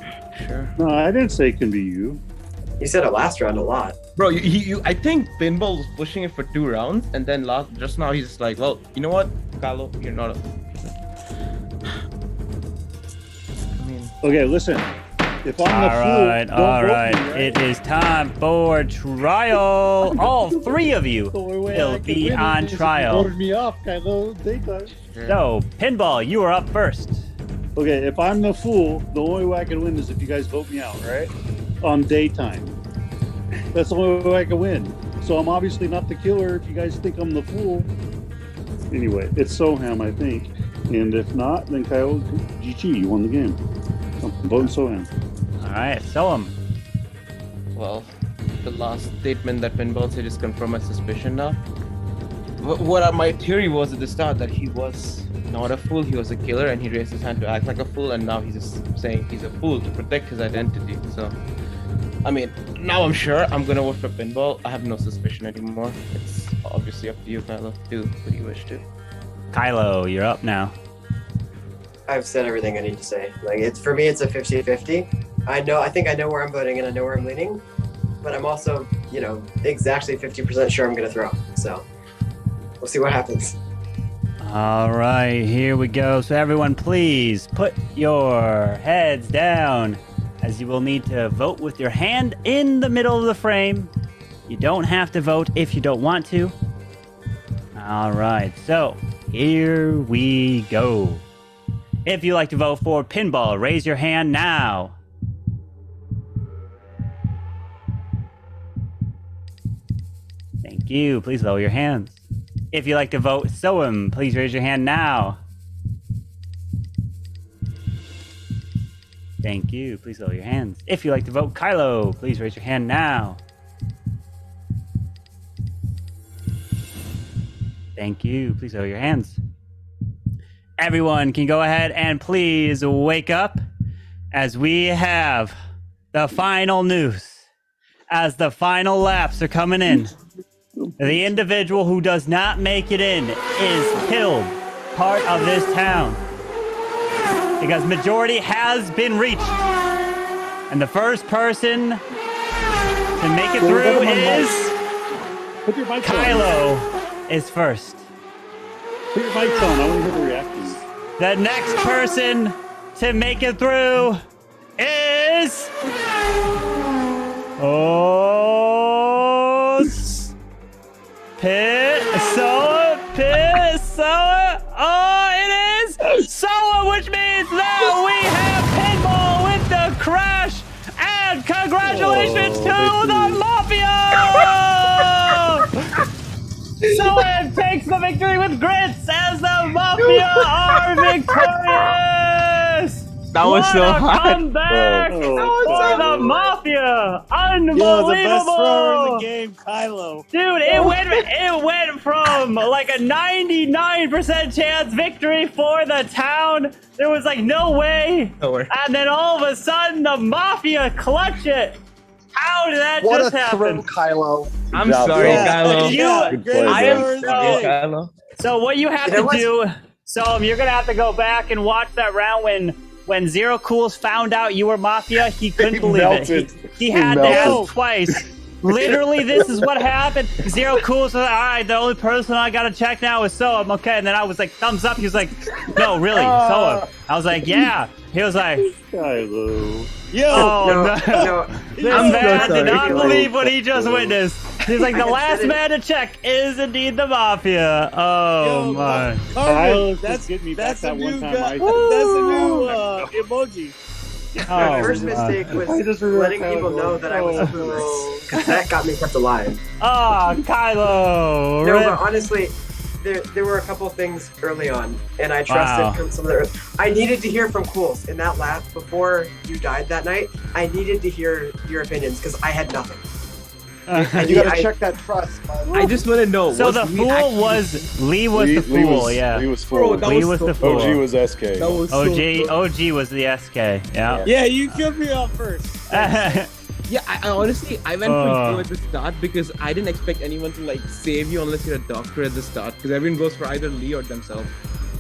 Sure. No, I didn't say it can be you. You said it last round a lot. Bro, I think Pinball was pushing it for 2 rounds, and then just now he's like, well, you know what, Kylo, you're not a... I mean... Okay, listen. If I'm the fool, all right. It is time for trial. All 3 of you will be on trial. Voted me off, Kylo. Daytime. So, Pinball, you are up first. Okay, if I'm the fool, the only way I can win is if you guys vote me out, right? On daytime. That's the only way I can win. So I'm obviously not the killer if you guys think I'm the fool. Anyway, it's Soham, I think. And if not, then Kyle, GG, you won the game. I'm voting Soham. All right, Soham. Well, the last statement that Pinball said is confirmed my suspicion now. What my theory was at the start, that he was not a fool, he was a killer, and he raised his hand to act like a fool, and now he's just saying he's a fool to protect his identity. So, I mean, now I'm sure I'm gonna vote for Pinball. I have no suspicion anymore. It's obviously up to you, Kylo. Do what you wish to. Kylo, you're up now. I've said everything I need to say. Like, for me, it's a 50-50. I think I know where I'm voting and I know where I'm leaning, but I'm also, exactly 50% sure I'm gonna throw. So, we'll see what happens. All right, here we go. So everyone, please put your heads down, as you will need to vote with your hand in the middle of the frame. You don't have to vote if you don't want to. All right, so here we go. If you'd like to vote for Pinball, raise your hand now. Thank you. Please lower your hands. If you'd like to vote Soham, please raise your hand now. Thank you. Please lower your hands. If you'd like to vote Kylo, please raise your hand now. Thank you. Please lower your hands. Everyone can go ahead and please wake up, as we have the final news. As the final laps are coming in, the individual who does not make it in is killed part of this town, because majority has been reached. And the first person to make it through is Kylo is first. Put your mics on. I want to hear the reactions. The next person to make it through is... it is Soa, which means that we have Pinball with the crash, and congratulations to the Mafia! Soa takes the victory with grits as the Mafia are victorious! That was so hot. Comeback for the Mafia! Unbelievable! Yo, the best thrower in the game, Kylo. Dude, it went from like a 99% chance victory for the town. There was like no way. And then all of a sudden the Mafia clutch it. How did that just happen? What a throw, Kylo. I'm sorry, Kylo. I am sorry, Kylo. So what you have to do, you're gonna have to go back and watch that round when Zerocools found out you were Mafia. He couldn't believe it. He had to ask twice. Literally, this is what happened. Zerocools was like, all right, the only person I gotta check now is Soham. Okay, and then I was like, thumbs up. He was like, no, really, Soham. I was like, yeah. He was like, Kylo. No. This man did not believe what he just witnessed. He's like, the last man to check is indeed the Mafia. Oh my. That's a new emoji. My first mistake was letting people know that I was clueless, because that got me kept alive. Kylo! No, but honestly, there were a couple things early on, and I trusted some of the... I needed to hear from Cools in that lap before you died that night. I needed to hear your opinions, because I had nothing. You gotta check that trust. I just want to know. So the fool was Lee the fool. Lee was fool. Lee was the fool. OG was SK. OG was the SK. Yeah. Yeah, you killed me off first. Yeah, I honestly went for you at the start because I didn't expect anyone to like save you unless you're a doctor at the start, because everyone goes for either Lee or themselves.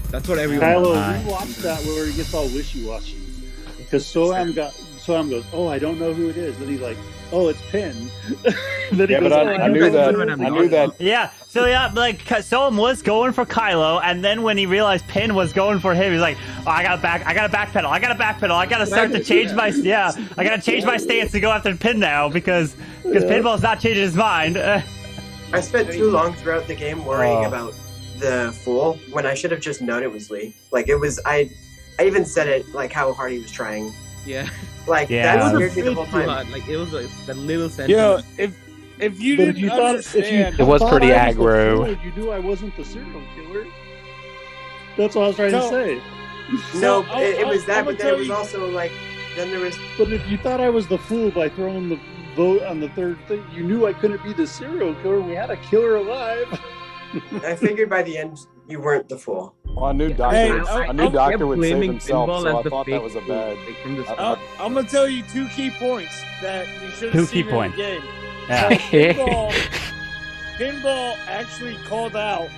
That's what everyone. Kylo, rewatch that where he gets all wishy-washy because Soham goes, oh, I don't know who it is. Then he's like, oh, it's Pin. Then he goes, I knew that. Yeah. So like Soham was going for Kylo, and then when he realized Pin was going for him, he's like, oh, I gotta backpedal. I gotta start to change my I gotta change my stance to go after Pin now because Pinball's not changing his mind. I spent too long throughout the game worrying about the fool when I should have just known it was Lee. Like it was, I even said it like how hard he was trying. Yeah. Like that scared me the whole time. Like it was like that little sentence. Yo, if you didn't understand, it was pretty aggro. You knew I wasn't the serial killer. That's what I was trying to say. No, it was that, but then it was also like, then there was. But if you thought I was the fool by throwing the vote on the third thing, you knew I couldn't be the serial killer. We had a killer alive. I figured by the end you weren't the fool. Well, I knew Doctor would save himself, so I thought that was a bad. I'm gonna tell you 2 key points that you should have seen in the game. Yeah. Pinball actually called out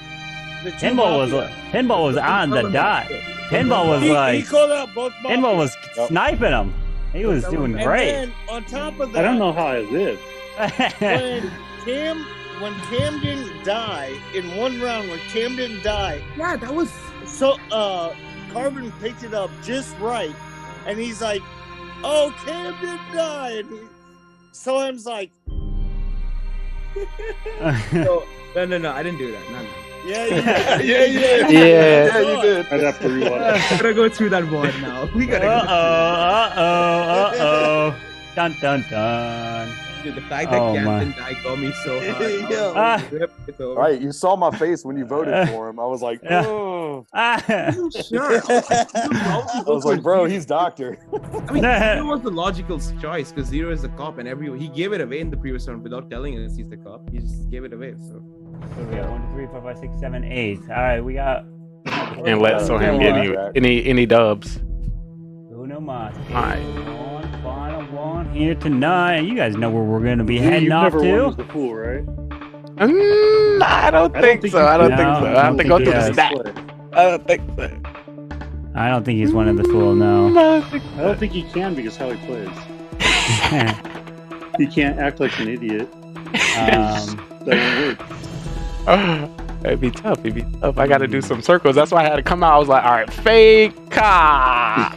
the two Pinball was on the dot. Pinball was he called out both Mafias. Pinball was sniping him. He was doing great. And then on top of that, I don't know how I lived. when Cam didn't die in one round, yeah, that was so. Carbon picked it up just right, and he's like, "Oh, Cam didn't die." And Soham's like, no, I didn't do that. No. Yeah, you did. I'd have to rewatch. We gotta go through that board now. We gotta. Dun dun dun. Dude, the fact that Cam didn't die got me so hard. Right, you saw my face when you voted for him. I was like, oh. Sure. I was like, bro, he's Doctor. I mean, Zero was the logical choice because Zero is the cop, and he gave it away in the previous round without telling us he's the cop. He just gave it away. So we got 1, 2, 3, 4, 5, 6, 7, 8. All right, we got. And let Soham get any dubs. Uno mas. All right. Final one here tonight. You guys know where we're going to be heading off to. Never won as the fool, right? I don't think so. I don't think so. I have to go through the stat. I don't think so. I don't think he's one of the fool. No. I don't think he can because how he plays. He can't act like an idiot. That won't work. It'd be tough. I got to do some circles. That's why I had to come out. I was like, all right, fake car.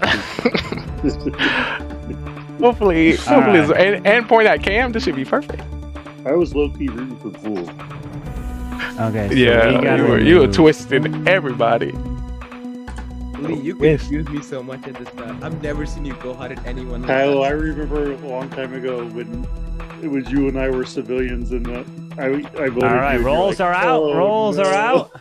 Hopefully, and point at Cam. This should be perfect. I was low-key rooting for Pool. Okay. So yeah, you were twisting everybody. Lee, you confused me so much at this time. I've never seen you go hard at anyone. Kylo, I remember a long time ago when it was you and I were civilians, and I voted. All right, rolls are out. Rolls are out.